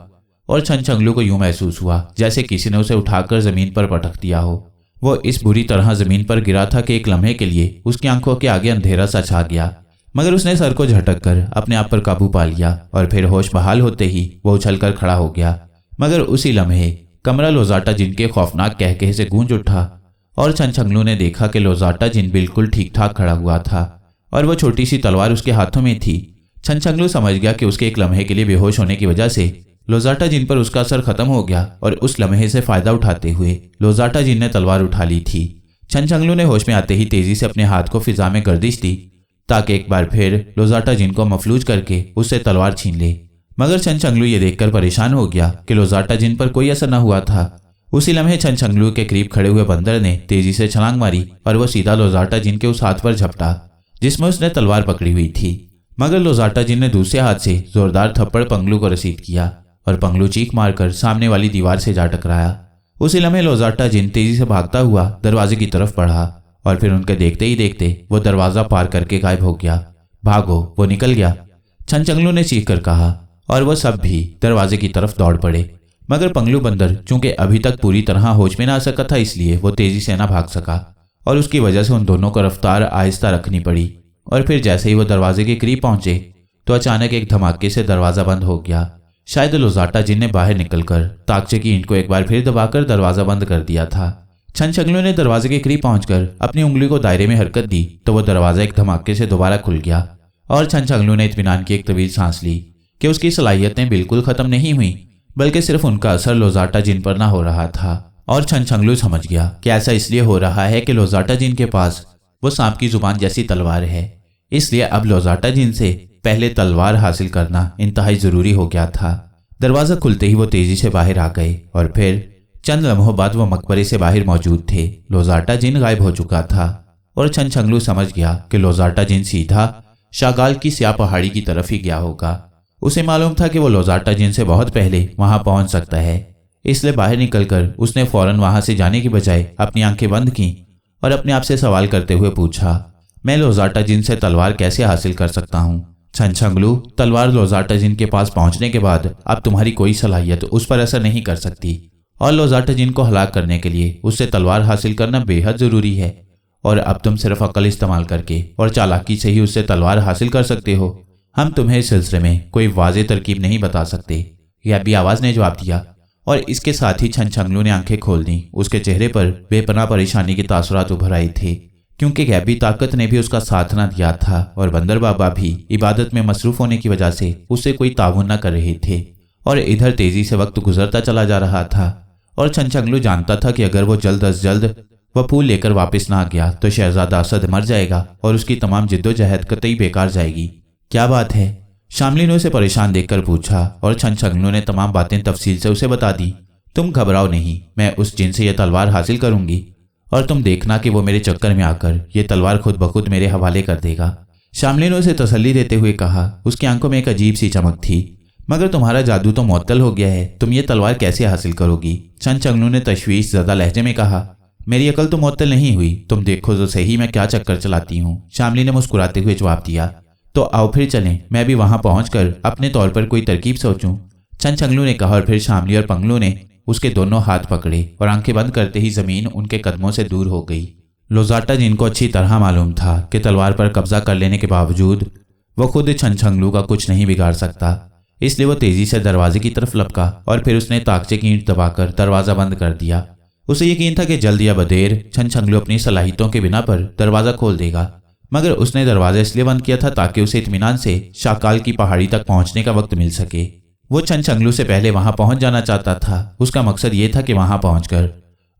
[SPEAKER 1] और छनछंगलू को यूं महसूस हुआ जैसे किसी ने उसे उठाकर जमीन पर पटक दिया हो। वो इस बुरी तरह जमीन पर गिरा था कि एक लम्हे के लिए उसकी आंखों के आगे अंधेरा सा छा गया, मगर उसने सर को झटक कर अपने आप पर काबू पा लिया और फिर होश बहाल होते ही वो उछलकर खड़ा हो गया। मगर उसी लम्हे कमरा लोजाटा जिन के खौफनाक कहकहे से गूंज उठा और छनछंगलू ने देखा कि लोजाटा जिन बिल्कुल ठीक ठाक खड़ा हुआ था और वो छोटी सी तलवार उसके हाथों में थी। छनछंगलू समझ गया कि उसके एक लम्हे के लिए बेहोश होने की वजह से लोजाटा जिन पर उसका असर खत्म हो गया और उस लम्हे से फायदा उठाते हुए लोजाटा जिन ने तलवार उठा ली थी। छनछंगलू ने होश में आते ही तेजी से अपने हाथ को फिजा में गर्दिश दी ताकि एक बार फिर लोजाटा जिन को मफलूज करके उससे तलवार छीन ले। मगर छनछंगलू ये देखकर परेशान हो गया कि लोजाटा जिन पर कोई असर न हुआ था। उसी लम्हे छनछंगलू के करीब खड़े हुए बंदर ने तेजी से छलांग मारी और वो सीधा लोजाटा जिन के उस हाथ पर झपटा जिसमें उसने तलवार पकड़ी हुई थी। मगर लोजाटा जिन ने दूसरे हाथ से जोरदार थप्पड़ पंगलू को रसीद किया और पंगलू चीख मारकर सामने वाली दीवार से जा टकराया। उसी लम्हे लोजाटा जिन तेजी से भागता हुआ दरवाजे की तरफ बढ़ा और फिर उनके देखते ही देखते वो दरवाजा पार करके गायब हो गया। भागो, वो निकल गया, छनछंगलू ने चीख कर कहा और वह सब भी दरवाजे की तरफ दौड़ पड़े। मगर पंगलू बंदर चूंकि अभी तक पूरी तरह होश में ना आ सका था, इसलिए वो तेजी से ना भाग सका और उसकी वजह से उन दोनों को रफ्तार आहिस्ता रखनी पड़ी। और फिर जैसे ही वो दरवाजे के करीब पहुंचे तो अचानक एक धमाके से दरवाजा बंद हो गया। शायद लोजाटा जिन ने बाहर निकलकर ताकचे की ईंट को एक बार फिर दबाकर दरवाजा बंद कर दिया था। छनछंगलू ने दरवाजे के करीब पहुंचकर अपनी उंगली को दायरे में हरकत दी तो वह दरवाजा एक धमाके से दोबारा खुल गया और छनछंगलू ने इत्मीनान की एक तवील सांस ली कि उसकी सलाहियतें बिल्कुल खत्म नहीं हुई, बल्कि सिर्फ उनका असर लोजाटा जिन पर ना हो रहा था। और छनछंगलू समझ गया कि ऐसा इसलिए हो रहा है कि लोजाटा जिन के पास वो सांप की जुबान जैसी तलवार है, इसलिए अब लोजाटा जिन से पहले तलवार हासिल करना इंतहाई जरूरी हो गया था। दरवाजा खुलते ही वो तेजी से बाहर आ गए और फिर चंद लम्हों बाद वो मकबरे से बाहर मौजूद थे। लोजाटा जिन गायब हो चुका था और छनछंगलू समझ गया कि लोजाटा जिन सीधा शागाल की स्याह पहाड़ी की तरफ ही गया होगा। उसे मालूम था कि वो लोजाटा जिन से बहुत पहले वहां पहुंच सकता है, इसलिए बाहर निकलकर उसने फौरन वहां से जाने की बजाय अपनी आंखें बंद की और अपने आप से सवाल करते हुए पूछा, मैं लोजाटा जिन से तलवार कैसे हासिल कर सकता हूँ? छनछंगलू, तलवार लोजाटा जिन के पास पहुंचने के बाद अब तुम्हारी कोई सलाहियत उस पर असर नहीं कर सकती और लोजाटा जिन को हलाक करने के लिए उससे तलवार हासिल करना बेहद जरूरी है और अब तुम सिर्फ अकल इस्तेमाल करके और चालाकी से ही उससे तलवार हासिल कर सकते हो। हम तुम्हें इस सिलसिले में कोई वाज़ेह तरकीब नहीं बता सकते, यह भी आवाज ने जवाब दिया और इसके साथ ही छनछंगलू ने आंखें खोल दी। उसके चेहरे पर बेपनाह परेशानी के तासुरात उभर आए थे क्योंकि गैबी ताकत ने भी उसका साथ न दिया था और बंदर बाबा भी इबादत में मसरूफ होने की वजह से उससे कोई ताउन न कर रहे थे और इधर तेजी से वक्त गुजरता चला जा रहा था और छनछंगलू जानता था कि अगर वो जल्द अज जल्द वह फूल लेकर वापस ना आ गया तो शहजादा असद मर जाएगा और उसकी तमाम जिद्दोजहद कतई बेकार जाएगी। क्या बात है? शामली ने उसे परेशान देखकर पूछा और छनछंगलू ने तमाम बातें तफसील से उसे बता दी। तुम घबराओ नहीं, मैं उस जिन से यह तलवार हासिल करूंगी और तुम देखना कि वो मेरे चक्कर में आकर ये तलवार खुद ब खुद मेरे हवाले कर देगा। शामली ने उसे तसल्ली देते हुए कहा। उसकी आंखों में एक अजीब सी चमक थी। मगर तुम्हारा जादू तो मुअत्तल हो गया है, तुम ये तलवार कैसे हासिल करोगी? छनछंगलू ने तशवीश ज़दा लहजे में कहा। मेरी अकल तो मुअत्तल नहीं हुई, तुम देखो तो सही मैं क्या चक्कर चलाती हूँ, शामली ने मुस्कुराते हुए जवाब दिया। तो आओ फिर चलें, मैं भी वहां पहुंचकर अपने तौर पर कोई तरकीब सोचूं, छनछंगलू ने कहा और फिर शामली और पंगलू ने उसके दोनों हाथ पकड़े और आंखें बंद करते ही जमीन उनके कदमों से दूर हो गई। लोजाटा जिनको अच्छी तरह मालूम था कि तलवार पर कब्जा कर लेने के बावजूद वो खुद छनछंगलू का कुछ नहीं बिगाड़ सकता, इसलिए वो तेजी से दरवाजे की तरफ लपका और फिर उसने ताकचे की ईंट दबाकर दरवाजा बंद कर दिया। उसे यकीन था कि जल्द या बदेर छनछंगलू अपनी सलाहियतों के बिना पर दरवाजा खोल देगा, मगर उसने दरवाजा इसलिए बंद किया था ताकि उसे इत्मीनान से शाकाल की पहाड़ी तक पहुंचने का वक्त मिल सके। वो छनछंगलू से पहले वहां पहुंच जाना चाहता था। उसका मकसद ये था कि वहां पहुंचकर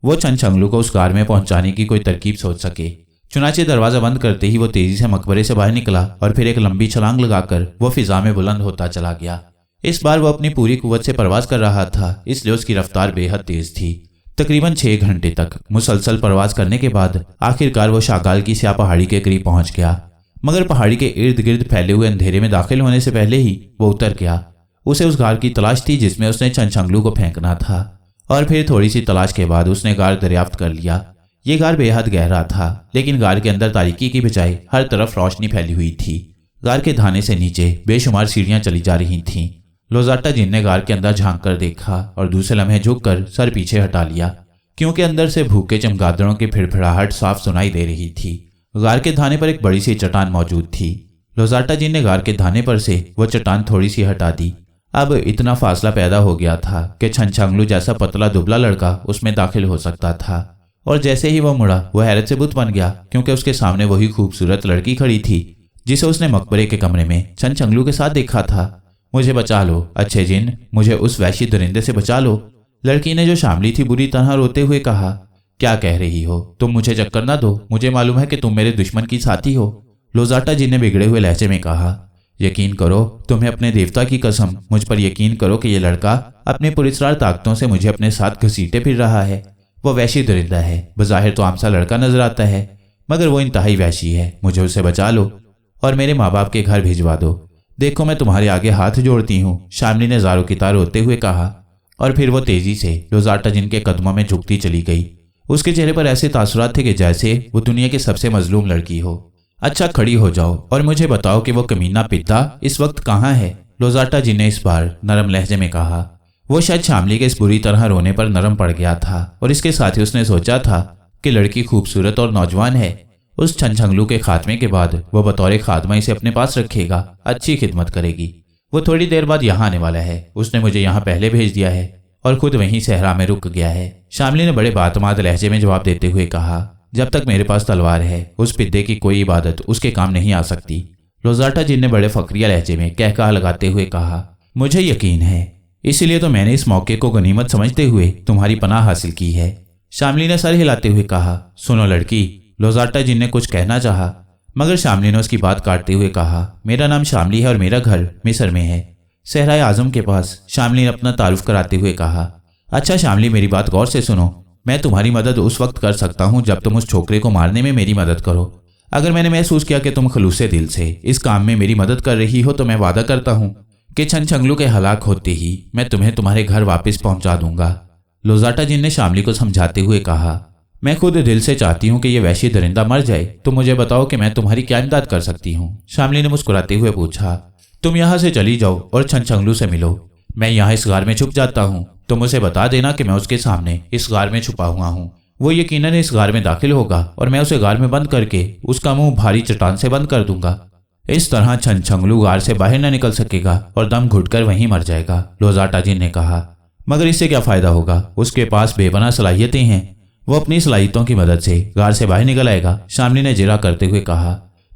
[SPEAKER 1] वो छनछंगलू को उस कार में पहुंचाने की कोई तरकीब सोच सके। चुनाचे दरवाजा बंद करते ही वो तेजी से मकबरे से बाहर निकला और फिर एक लंबी छलांग लगाकर वो फिजा में बुलंद होता चला गया। इस बार वो अपनी पूरी कुव्वत से परवाज कर रहा था, इसलिए उसकी रफ्तार बेहद तेज थी। तकरीबन 6 घंटे तक मुसलसल परवाज करने के बाद आखिरकार वो शागाल की स्याह पहाड़ी के करीब पहुंच गया, मगर पहाड़ी के इर्द गिर्द फैले हुए अंधेरे में दाखिल होने से पहले ही वो उतर गया। उसे उस गार की तलाश थी जिसमें उसने छनछंगलू को फेंकना था और फिर थोड़ी सी तलाश के बाद उसने गार दरियाफ्त कर लिया। ये गार बेहद गहरा था, लेकिन गार के अंदर तारीकी की बजाय हर तरफ रोशनी फैली हुई थी। गार के धाने से नीचे बेशुमार सीढ़ियां चली जा रही थीं। लोजाटा जिन ने गार के अंदर झांक कर देखा और दूसरे लम्हे झुककर सर पीछे हटा लिया, क्योंकि अंदर से भूखे चमगादड़ों की फिड़फिड़ाहट साफ सुनाई दे रही थी। गार के धाने पर एक बड़ी सी चट्टान मौजूद थी। लोजाटा जिन ने गार के धाने पर से वो चट्टान थोड़ी सी हटा दी। अब इतना फासला पैदा हो गया था कि छनछंगलू जैसा पतला दुबला लड़का उसमें दाखिल हो सकता था, और जैसे ही वह मुड़ा वह हैरत से बुत बन गया, क्योंकि उसके सामने वही खूबसूरत लड़की खड़ी थी जिसे उसने मकबरे के कमरे में छनछंगलू के साथ देखा था। मुझे बचा लो अच्छे जिन, मुझे उस वहशी दरिंदे से बचा लो, लड़की ने जो शामली थी बुरी तरह रोते हुए कहा। क्या कह रही हो? तुम मुझे चक्कर ना दो, मुझे मालूम है कि तुम मेरे दुश्मन की साथी हो। लोजाटा जी ने बिगड़े हुए लहजे में कहा, यकीन करो, तुम्हें अपने देवता की कसम, मुझ पर यकीन करो कि यह लड़का अपने पुरस्कार ताकतों से मुझे अपने साथ घसीटे फिर रहा है। वो वैशी दरिंदा है, बज़ाहिर तो आम सा लड़का नजर आता है, मगर वो इंतहाई वैशी है। मुझे उसे बचा लो और मेरे माँ बाप के घर भिजवा दो। देखो, मैं तुम्हारे आगे हाथ जोड़ती हूँ, शामली ने ज़ारो की तार रोते हुए कहा। और फिर वो तेजी से लोजाटा जिन के कदमों में झुकती चली गई। उसके चेहरे पर ऐसे तासुरात थे कि जैसे वो दुनिया की सबसे मजलूम लड़की हो। अच्छा, खड़ी हो जाओ और मुझे बताओ कि वो कमीना पिता इस वक्त कहाँ है? लोजाटा जी ने इस बार नरम लहजे में कहा। वो शायद शामली के इस बुरी तरह रोने पर नरम पड़ गया था और इसके साथ ही उसने सोचा था कि लड़की खूबसूरत और नौजवान है। उस छनछंगलू के खात्मे के बाद वो बतौर खादमा इसे अपने पास रखेगा, अच्छी खिदमत करेगी। वो थोड़ी देर बाद यहाँ आने वाला है, उसने मुझे यहाँ पहले भेज दिया है और खुद वहीं सहरा में रुक गया है, शामली ने बड़े बातमाद लहजे में जवाब देते हुए कहा। जब तक मेरे पास तलवार है, उस पिद्दे की कोई इबादत उसके काम नहीं आ सकती। लोजाटा जी ने बड़े फक्रिया लहजे में कहकहा लगाते हुए कहा, मुझे यकीन है, इसीलिए तो मैंने इस मौके को गनीमत समझते हुए तुम्हारी पनाह हासिल की है। शामली ने सर हिलाते हुए कहा, सुनो लड़की। लोजाटा जी ने कुछ कहना चाहा, मगर शामली ने उसकी बात काटते हुए कहा, मेरा नाम शामली है और मेरा घर मिस्र में है, सहराए आजम के पास। शामली ने अपना तारुफ कराते हुए कहा, अच्छा शामली, मेरी बात गौर से सुनो। मैं तुम्हारी मदद उस वक्त कर सकता हूं जब तुम उस छोकरे को मारने में मेरी मदद करो। अगर मैंने महसूस किया कि तुम खलूसे दिल से इस काम में मेरी मदद कर रही हो तो मैं वादा करता हूं कि छनछंगलू के हलाक होते ही मैं तुम्हें तुम्हारे घर वापस पहुंचा दूंगा। लोजाटा जी ने शामली को समझाते हुए कहा, मैं खुद दिल से चाहती हूँ कि यह वैशी दरिंदा मर जाए। तुम मुझे बताओ कि मैं तुम्हारी क्या इमदाद कर सकती हूँ? शामली ने मुस्कुराते हुए पूछा, तुम यहाँ से चली जाओ और छनछंगलू से मिलो। मैं यहाँ इस गार में छुप जाता हूँ, तुम उसे बता देना कि मैं उसके सामने इस गार में छुपा हुआ हूँ। वो यकीनन इस गार में दाखिल होगा और मैं उसे गार में बंद करके उसका मुंह भारी चट्टान से बंद कर दूंगा। इस तरह छनछंगलू गार से बाहर न निकल सकेगा और दम घुटकर वहीं मर जाएगा। लोजाटा जी ने कहा, मगर इससे क्या फायदा होगा? उसके पास बेपनाह सलाहियतें हैं, वो अपनी सलाहियतों की मदद से गार से बाहर निकल आएगा। शामली ने जिरा करते हुए कहा,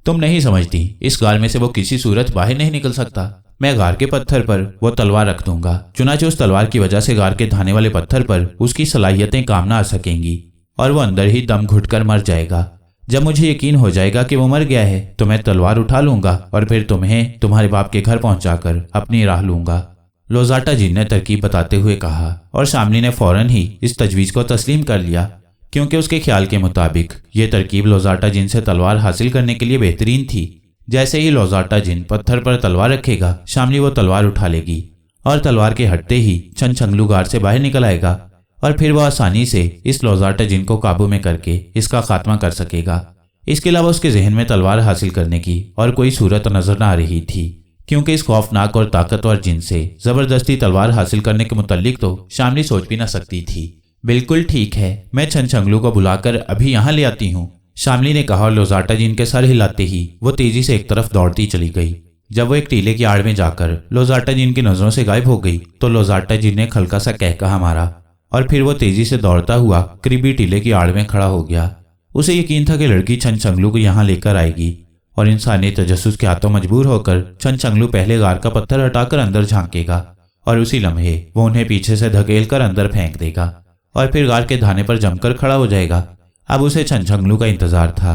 [SPEAKER 1] तुम नहीं समझती, इस गार में से वो किसी सूरत बाहर नहीं निकल सकता। मैं गार के पत्थर पर वो तलवार रख दूंगा, चुनाचे उस तलवार की वजह से गार के धाने वाले पत्थर पर उसकी सलाहियतें काम न आ सकेंगी और वो अंदर ही दम घुटकर मर जाएगा। जब मुझे यकीन हो जाएगा कि वो मर गया है तो मैं तलवार उठा लूंगा और फिर तुम्हें तुम्हारे बाप के घर पहुंचाकर अपनी राह लूंगा। लोजाटा जी ने तरकीब बताते हुए कहा और शामली ने फौरन ही इस तजवीज़ को तस्लीम कर लिया, क्योंकि उसके ख्याल के मुताबिक ये तरकीब लोजाटा जिन से तलवार हासिल करने के लिए बेहतरीन थी। जैसे ही लोजाटा जिन पत्थर पर तलवार रखेगा, शामली वो तलवार उठा लेगी और तलवार के हटते ही छनछंगलू गार से बाहर निकल आएगा और फिर वह आसानी से इस लोजाटा जिन को काबू में करके इसका खात्मा कर सकेगा। इसके अलावा उसके जहन में तलवार हासिल करने की और कोई सूरत नजर न आ रही थी, क्योंकि इस खौफनाक और ताकतवर जिन से जबरदस्ती तलवार हासिल करने के मुतल्लिक तो शामली सोच भी न सकती थी। बिल्कुल ठीक है, मैं छनछंगलू को बुलाकर अभी यहाँ ले आती हूँ, शामली ने कहा और लोजाटा जिन के सर हिलाते ही वो तेजी से एक तरफ दौड़ती चली गई। जब वो एक टीले की आड़ में जाकर लोजाटा जिन की नजरों से गायब हो गई तो लोजाटा जिन ने हल्का सा कहकहा मारा और फिर वो तेजी से दौड़ता हुआ करीबी टीले की आड़ में खड़ा हो गया। उसे यकीन था कि लड़की छनछंगलू को यहाँ लेकर आएगी और इंसानी तजस्सुस के हाथों मजबूर होकर छनछंगलू पहले गार का पत्थर हटाकर अंदर झांकेगा और उसी लम्हे वो उन्हें पीछे से धकेल कर अंदर फेंक देगा और फिर गार के धाने पर जमकर खड़ा हो जाएगा। अब उसे छनछंगलू का इंतजार था।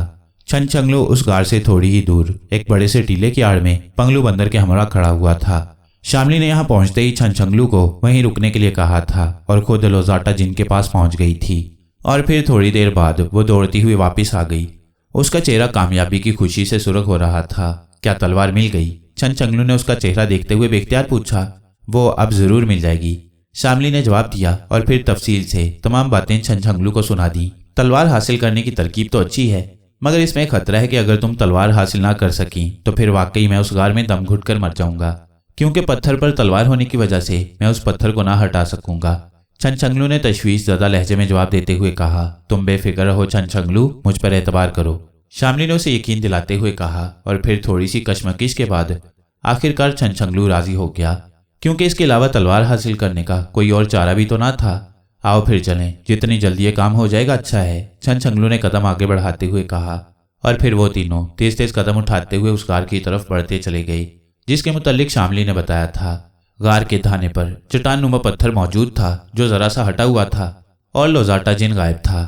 [SPEAKER 1] छनछंगलू उस गार से थोड़ी ही दूर एक बड़े से टीले की आड़ में पंगलू बंदर के हमरा खड़ा हुआ था। शामली ने यहाँ पहुंचते ही छनछंगलू को वहीं रुकने के लिए कहा था और खुद लोजाटा जिन के पास पहुंच गई थी और फिर थोड़ी देर बाद वो दौड़ती हुई वापस आ गई। उसका चेहरा कामयाबी की खुशी से सुर्ख हो रहा था। क्या तलवार मिल गई? छनछंगलू ने उसका चेहरा देखते हुए बेख्तियार पूछा। वो अब जरूर मिल जाएगी, शामली ने जवाब दिया और फिर तफसील से तमाम बातें छनछंगलू को सुना दी। तलवार हासिल करने की तरकीब तो अच्छी है, मगर इसमें खतरा है कि अगर तुम तलवार हासिल ना कर सकी तो फिर वाकई मैं उस गार में दम घुट कर मर जाऊंगा, क्योंकि पत्थर पर तलवार होने की वजह से मैं उस पत्थर को ना हटा सकूंगा। छनछंगलू ने तशवीश ज़्यादा लहजे में जवाब देते हुए कहा, तुम बेफिक्र रहो छनछंगलू, मुझ पर एतबार करो। शामली ने उसे यकीन दिलाते हुए कहा और फिर थोड़ी सी कशमकश के बाद आखिरकार छनछंगलू राजी हो गया, क्योंकि इसके अलावा तलवार हासिल करने का कोई और चारा भी तो ना था। आओ फिर चलें, जितनी जल्दी ये काम हो जाएगा अच्छा है, छनछंगलू ने कदम आगे बढ़ाते हुए कहा और फिर वो तीनों तेज तेज कदम उठाते हुए उस गार की तरफ बढ़ते चले गए जिसके मुतल्लिक शामली ने बताया था। गार के धाने पर चट्टान नुमा पत्थर मौजूद था जो जरा सा हटा हुआ था और लोजाटा जिन गायब था।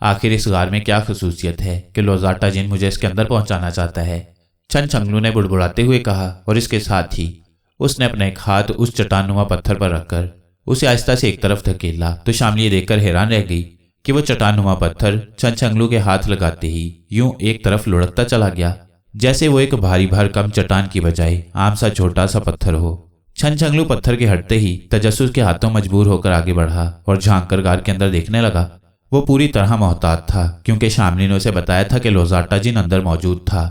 [SPEAKER 1] आखिर इस गार में क्या खसूसियत है कि लोजाटा जिन मुझे इसके अंदर पहुंचाना चाहता है? छंछंगलू ने बुड़बुड़ाते हुए कहा और इसके साथ ही उसने अपना एक हाथ उस चट्टानुमा पत्थर पर रखकर उसे आहिस्ता से एक तरफ धकेला। तो शामली ये देखकर हैरान रह गई कि वो चट्टानुमा पत्थर छंछंगलू के हाथ लगाते ही यूं एक तरफ लुढ़कता चला गया, जैसे वो एक भारी भरकम चट्टान की बजाय आम सा छोटा सा पत्थर हो। छंछंगलू पत्थर के हटते ही तजस्सुस के हाथों मजबूर होकर आगे बढ़ा और झांक कर गार के अंदर देखने लगा। वो पूरी तरह मोहतात था क्योंकि शामली ने उसे बताया था कि लोजाटा जिन अंदर मौजूद था।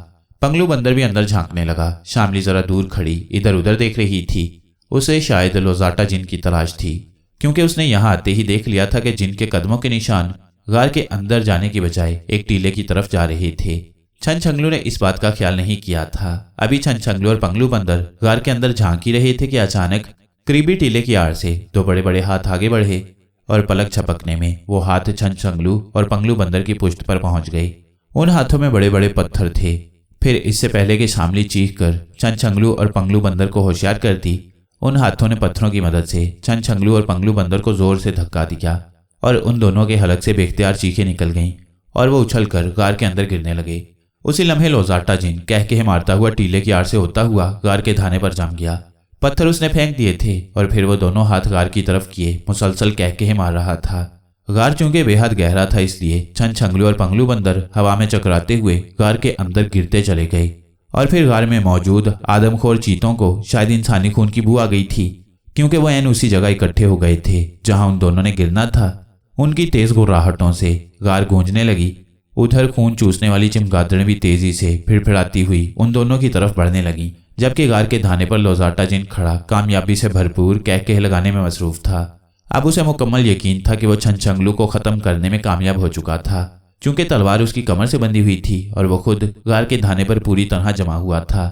[SPEAKER 1] पंगलू बंदर भी अंदर झांकने लगा। शामली जरा दूर खड़ी इधर उधर देख रही थी। उसे शायद लोजाटा जिन की तलाश थी क्योंकि उसने यहाँ आते ही देख लिया था कि जिन के कदमों के निशान गार के अंदर जाने की बजाय एक टीले की तरफ जा रहे थे। छंछंगलू ने इस बात का ख्याल नहीं किया था। अभी छंछंगलू और पंगलू बंदर गार के अंदर झांक ही रहे थे कि अचानक करीबी टीले की आड़ से दो बड़े बड़े हाथ आगे बढ़े और पलक झपकने में वो हाथ छंछंगलू और पंगलू बंदर की पुष्ट पर पहुंच गए। उन हाथों में बड़े बड़े पत्थर थे। फिर इससे पहले कि शामली चीख कर छंछंगलू और पंगलू बंदर को होशियार करती, उन हाथों ने पत्थरों की मदद से छंछंगलू और पंगलू बंदर को जोर से धक्का दिया और उन दोनों के हलक से बेख्तियार चीखें निकल गईं और वो उछलकर गार के अंदर गिरने लगे। उसी लम्हे लोजाटा जिन कह के मारता हुआ टीले की आड़ से होता हुआ गार के धाने पर जम गया। पत्थर उसने फेंक दिए थे और फिर वो दोनों हाथ गार की तरफ किए मुसलसल कह के मार रहा था। गार चूंकि बेहद गहरा था इसलिए छंछंगलू और पंगलू बंदर हवा में चकराते हुए गार के अंदर गिरते चले गए और फिर गार में मौजूद आदमखोर चीतों को शायद इंसानी खून की बू आ गई थी क्योंकि वह एन उसी जगह इकट्ठे हो गए थे जहां उन दोनों ने गिरना था। उनकी तेज गुर्राहटों से गार गूंजने लगी। उधर खून चूसने वाली चमगादड़ें भी तेजी से फिड़फिड़ाती हुई उन दोनों की तरफ बढ़ने लगी, जबकि गार के धाने पर लोजाटा जिन खड़ा कामयाबी से भरपूर कह लगाने में मसरूफ था। अब उसे मुकम्मल यकीन था कि वो छंछंगलू को खत्म करने में कामयाब हो चुका था, चूंकि तलवार उसकी कमर से बंधी हुई थी और वो खुद गार के धाने पर पूरी तरह जमा हुआ था।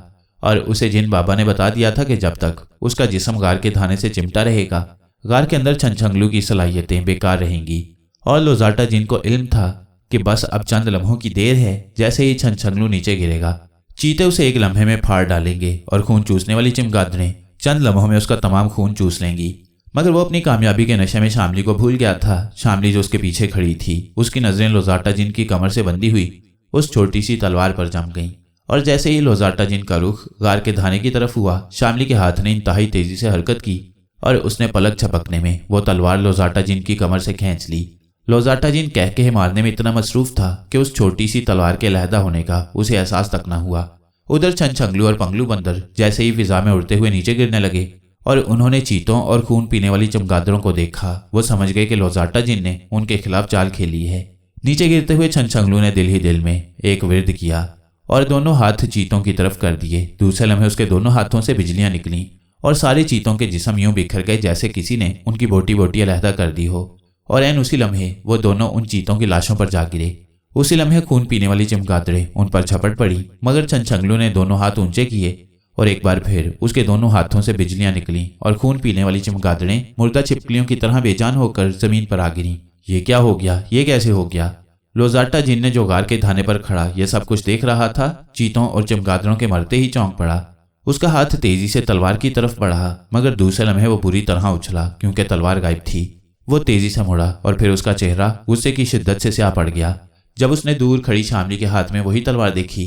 [SPEAKER 1] और उसे जिन बाबा ने बता दिया था कि जब तक उसका जिस्म गार के धाने से चिमटा रहेगा, गार के अंदर छंछंगलू की सलाहियतें बेकार रहेंगी। और लोजाटा जिन को इल्म था कि बस अब चंद लम्हों की देर है, जैसे ही छंछंगलू नीचे गिरेगा चीते उसे एक लम्हे में फाड़ डालेंगे और खून चूसने वाली चमगादड़ें चंद लम्हों में उसका तमाम खून चूस लेंगी। मगर वो अपनी कामयाबी के नशे में शामली को भूल गया था। शामली जो उसके पीछे खड़ी थी, उसकी नजरें लोजाटा जिन की कमर से बंधी हुई उस छोटी सी तलवार पर जम गईं और जैसे ही लोजाटा जिन का रुख गार के धाने की तरफ हुआ, शामली के हाथ ने इंतहाई तेजी से हरकत की और उसने पलक झपकने में वो तलवार लोजाटा जिन की कमर से खींच ली। लोजाटा जिन कह के मारने में इतना मसरूफ था कि उस छोटी सी तलवार के लहदा होने का उसे एहसास तक न हुआ। उधर छंछंगलू और पंगलू बंदर जैसे ही फिजा में उड़ते हुए नीचे गिरने लगे और उन्होंने चीतों और खून पीने वाली चमगादड़ों को देखा, वो समझ गए कि लोजाटा जिन ने उनके खिलाफ चाल खेली है। नीचे गिरते हुए छंछंगलू ने दिल ही दिल में एक विर्द किया और दोनों हाथ चीतों की तरफ कर दिए। दूसरे लम्हे उसके दोनों हाथों से बिजलियां निकलीं और सारे चीतों के जिस्म यूं बिखर गए जैसे किसी ने उनकी बोटी बोटी अलहदा कर दी हो। और एन उसी लम्हे वो दोनों उन चीतों की लाशों पर जा गिरे। उसी लम्हे खून पीने वाली चमगादड़ें उन पर झपट पड़ी, मगर छंछंगलू ने दोनों हाथ ऊंचे किए और एक बार फिर उसके दोनों हाथों से बिजलियां निकलीं और खून पीने वाली चमगादड़ें मुर्दा छिपकलियों की तरह बेजान होकर जमीन पर आ गिरीं। ये क्या हो गया? ये कैसे हो गया? लोजाटा जिन ने जो गार के धाने पर खड़ा ये सब कुछ देख रहा था, चीतों और चमगादड़ों के मरते ही चौंक पड़ा। उसका हाथ तेजी से तलवार की तरफ बढ़ा, मगर दूसरे लम्हे वो बुरी तरह उछला क्योंकि तलवार गायब थी। वो तेजी से मुड़ा और फिर उसका चेहरा गुस्से की शिद्दत से स्याह पड़ गया जब उसने दूर खड़ी शामली के हाथ में वही तलवार देखी।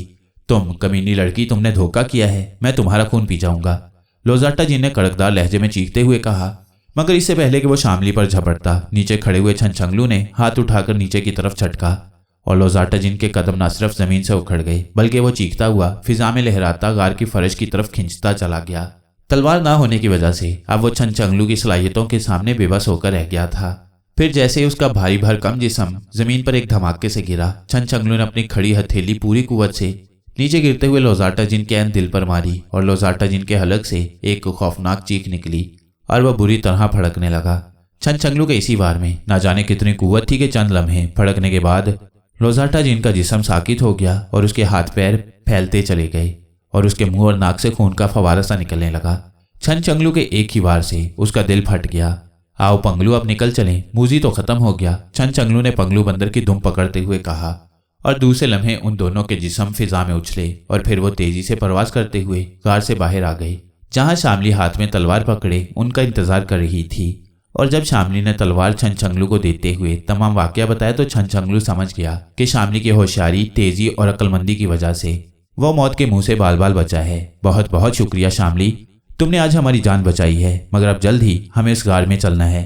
[SPEAKER 1] तुम कमीनी लड़की, तुमने धोखा किया है, मैं तुम्हारा खून पी जाऊंगा, लोजाटा जिन ने कड़कदार लहजे में चीखते हुए कहा। मगर इससे पहले कि वो शामली पर झपटता, नीचे खड़े हुए छंछंगलू ने हाथ उठाकर नीचे की तरफ झटका और लोजाटा जिन के कदम न सिर्फ जमीन से उखड़ गए बल्कि वो चीखता हुआ फिजा में लहराता गार की फर्श की तरफ खिंचता चला गया। तलवार ना होने की वजह से अब वो छंछंगलू की सलाहियतों के सामने बेबस होकर रह गया था। फिर जैसे ही उसका भारी भरकम जिस्म जमीन पर एक धमाके से गिरा, छंछंगलू ने अपनी खड़ी हथेली पूरी कुव्वत से नीचे गिरते हुए लोजाटा जिन के दिल पर मारी और लोजाटा जिन के हलक से एक खौफनाक चीख निकली और वह बुरी तरह फड़कने लगा। छंछंगलू के इसी वार में ना जाने कितनी कुव्वत थी कि चंद लम्हे फड़कने के बाद लोजाटा जिन का जिस्म साकित हो गया और उसके हाथ पैर फैलते चले गए और उसके मुंह और नाक से खून का फवारा सा निकलने लगा। छंछंगलू के एक ही वार से उसका दिल फट गया। आओ पंगलू, अब निकल चलें, मूजी तो खत्म हो गया, छंछंगलू ने पंगलू बंदर की दुम पकड़ते हुए कहा और दूसरे लम्हे उन दोनों के जिस्म फिजा में उछले और फिर वो तेजी से परवास करते हुए गार से बाहर आ गए, जहां शामली हाथ में तलवार पकड़े उनका इंतजार कर रही थी। और जब शामली ने तलवार छंछंगलू को देते हुए तमाम वाकया बताया तो छंछंगलू समझ गया कि शामली की होशियारी, तेजी और अक्लमंदी की वजह से वो मौत के मुंह से बाल बाल बचा है। बहुत बहुत शुक्रिया शामली, तुमने आज हमारी जान बचाई है, मगर अब जल्द ही हमें इस गार में चलना है।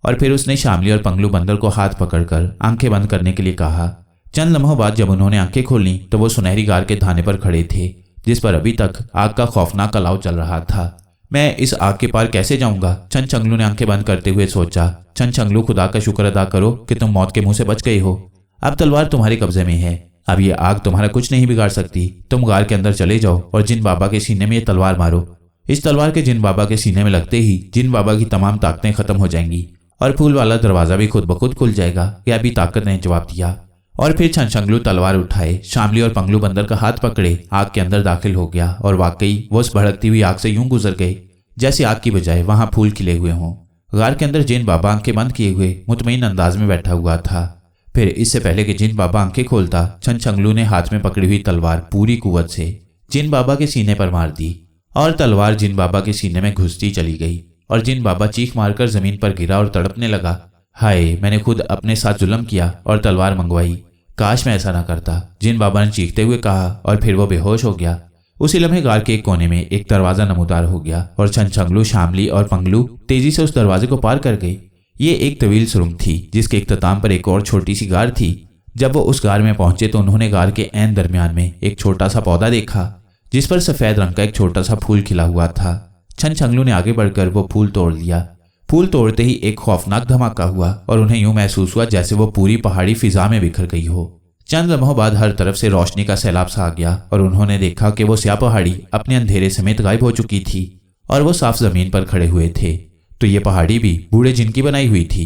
[SPEAKER 1] और फिर उसने शामली और पंगलू बंदर को हाथ पकड़कर आंखें बंद करने के लिए कहा। चंद लम्हों बाद जब उन्होंने आंखें खोली तो वो सुनहरी गार के धाने पर खड़े थे, जिस पर अभी तक आग का खौफनाक अलाव चल रहा था। मैं इस आग के पार कैसे जाऊंगा? छनछंगलू ने आंखें बंद करते हुए सोचा। छनछंगलू, खुदा का शुक्र अदा करो कि तुम मौत के मुंह से बच गए हो। अब तलवार तुम्हारे कब्जे में है। अब ये आग तुम्हारा कुछ नहीं बिगाड़ सकती। तुम गार के अंदर चले जाओ और जिन बाबा के सीने में ये तलवार मारो। इस तलवार के जिन बाबा के सीने में लगते ही जिन बाबा की तमाम ताकतें खत्म हो जाएंगी और फूल वाला दरवाजा भी खुद ब खुद खुल जाएगा। यह भी ताकत ने जवाब दिया। और फिर छनछंगलू तलवार उठाए, शामली और पंगलू बंदर का हाथ पकड़े आग के अंदर दाखिल हो गया और वाकई वो उस भड़कती हुई आग से यूं गुजर गए जैसे आग की बजाय वहां फूल खिले हुए हों। गार के अंदर जिन बाबा आंखें बंद किए हुए मुतमईन अंदाज में बैठा हुआ था। फिर इससे पहले कि जिन बाबा आंखें खोलता, छनछंगलू ने हाथ में पकड़ी हुई तलवार पूरी कुव्वत से जिन बाबा के सीने पर मार दी और तलवार जिन बाबा के सीने में घुसती चली गई और जिन बाबा चीख मारकर जमीन पर गिरा और तड़पने लगा। हाय, मैंने खुद अपने साथ जुल्म किया और तलवार मंगवाई। काश मैं ऐसा ना करता, जिन बाबा ने चीखते हुए कहा और फिर वो बेहोश हो गया। उसी लम्हे गार के एक कोने में एक दरवाजा नमूदार हो गया और छनछंगलू, शामली और पंगलू तेजी से उस दरवाजे को पार कर गए। ये एक तवील सुरंग थी जिसके इख्तिताम पर एक और छोटी सी गार थी। जब वो उस गार में पहुंचे तो उन्होंने गार के ऐन दरमियान में एक छोटा सा पौधा देखा जिस पर सफेद रंग का एक छोटा सा फूल खिला हुआ था। छनछंगलू ने आगे बढ़कर वो फूल तोड़ लिया। फूल तोड़ते ही एक खौफनाक धमाका हुआ और उन्हें यूं महसूस हुआ जैसे वो पूरी पहाड़ी फिजा में बिखर गई हो। चंद लम्हों बाद हर तरफ से रोशनी का सैलाब सा आ गया और उन्होंने देखा कि वो स्याह पहाड़ी अपने अंधेरे समेत गायब हो चुकी थी और वो साफ जमीन पर खड़े हुए थे। तो ये पहाड़ी भी बूढ़े जिन की बनाई हुई थी।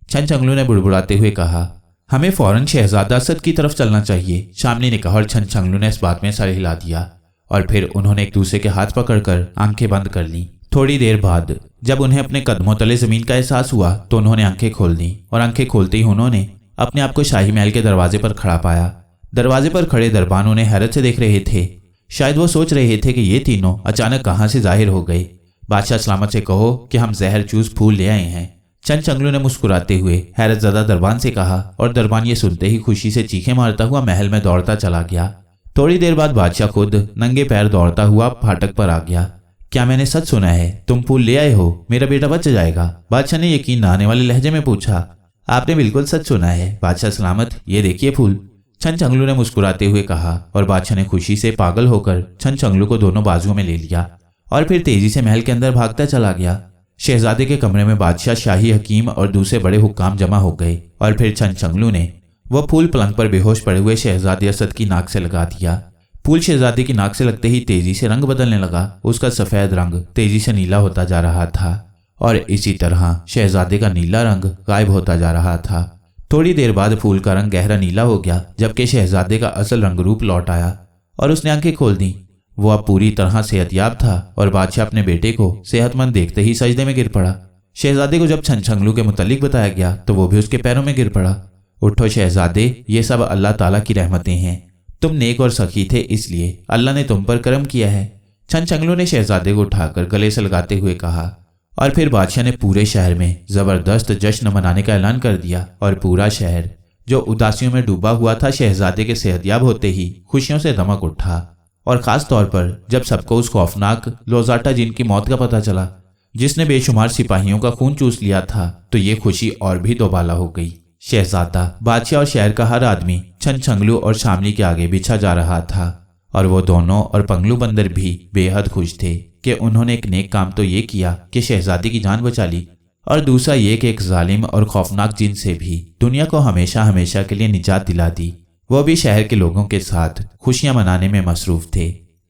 [SPEAKER 1] छनछंगलू ने बुड़बुड़ाते हुए कहा, हमें फौरन शहजादा असद की तरफ चलना चाहिए। शामली ने कहा और छनछंगलू ने इस बात में सर हिला दिया और फिर उन्होंने एक दूसरे के हाथ पकड़कर आंखें बंद कर लीं। थोड़ी देर बाद जब उन्हें अपने कदमों तले जमीन का एहसास हुआ तो उन्होंने आंखें खोल दी और आंखें खोलते ही उन्होंने अपने आप को शाही महल के दरवाजे पर खड़ा पाया। दरवाजे पर खड़े दरबान उन्हें हैरत से देख रहे थे। शायद वो सोच रहे थे कि ये तीनों अचानक कहाँ से जाहिर हो गए। बादशाह सलामत से कहो कि हम जहर चूस फूल ले आए हैं, छनछंगलू ने मुस्कुराते हुए हैरत ज़दा दरबान से कहा और दरबान ये सुनते ही खुशी से चीखें मारता हुआ महल में दौड़ता चला गया। थोड़ी देर बाद बादशाह खुद नंगे पैर दौड़ता हुआ फाटक पर आ गया। क्या मैंने सच सुना है? तुम फूल ले आए हो? मेरा बेटा बच जाएगा? बादशाह ने यकीन न आने वाले लहजे में पूछा। आपने बिल्कुल सच सुना है बादशाह सलामत, ये देखिए फूल, छनछंगलू ने मुस्कुराते हुए कहा और बादशाह ने खुशी से पागल होकर छनछंगलू को दोनों बाजुओं में ले लिया और फिर तेजी से महल के अंदर भागता चला गया। शहजादे के कमरे में बादशाह, शाही हकीम और दूसरे बड़े हुक्काम जमा हो गए और फिर छनछंगलू ने वह फूल पलंग पर बेहोश पड़े हुए शहजादे असद की नाक से लगा दिया। फूल शहजादे की नाक से लगते ही तेजी से रंग बदलने लगा। उसका सफेद रंग तेजी से नीला होता जा रहा था और इसी तरह शहजादे का नीला रंग गायब होता जा रहा था। थोड़ी देर बाद फूल का रंग गहरा नीला हो गया जबकि शहजादे का असल रंग रूप लौट आया और उसने आंखें खोल दी। वो अब पूरी तरह सेहतयाब था और बादशाह अपने बेटे को सेहतमंद देखते ही सजदे में गिर पड़ा। शहजादे को जब छनछंगलू के मुतालिक बताया गया तो वो भी उसके पैरों में गिर पड़ा। उठो शहजादे, ये सब अल्लाह ताला की रहमतें हैं। तुम नेक और सखी थे, इसलिए अल्लाह ने तुम पर करम किया है, छनछंगलू ने शहजादे को उठाकर गले से लगाते हुए कहा। और फिर बादशाह ने पूरे शहर में जबरदस्त जश्न मनाने का ऐलान कर दिया और पूरा शहर जो उदासियों में डूबा हुआ था शहजादे के सेहतयाब होते ही खुशियों से दमक उठा। और खास तौर पर जब सबको उस खौफनाक लोजाटा जिन की मौत का पता चला जिसने बेशुमार सिपाहियों का खून चूस लिया था तो ये खुशी और भी दोबाला हो गई। शहजादा, बादशाह और शहर का हर आदमी छनछंगलू और शामली के आगे बिछा जा रहा था और वो दोनों और पंगलू बंदर भी बेहद खुश थे कि उन्होंने एक नेक काम तो ये किया कि शहजादी की जान बचा ली और दूसरा ये कि एक जालिम और खौफनाक जिन से भी दुनिया को हमेशा हमेशा के लिए निजात दिला दी। वो भी शहर के लोगों के साथ खुशियां मनाने में मसरूफ थे।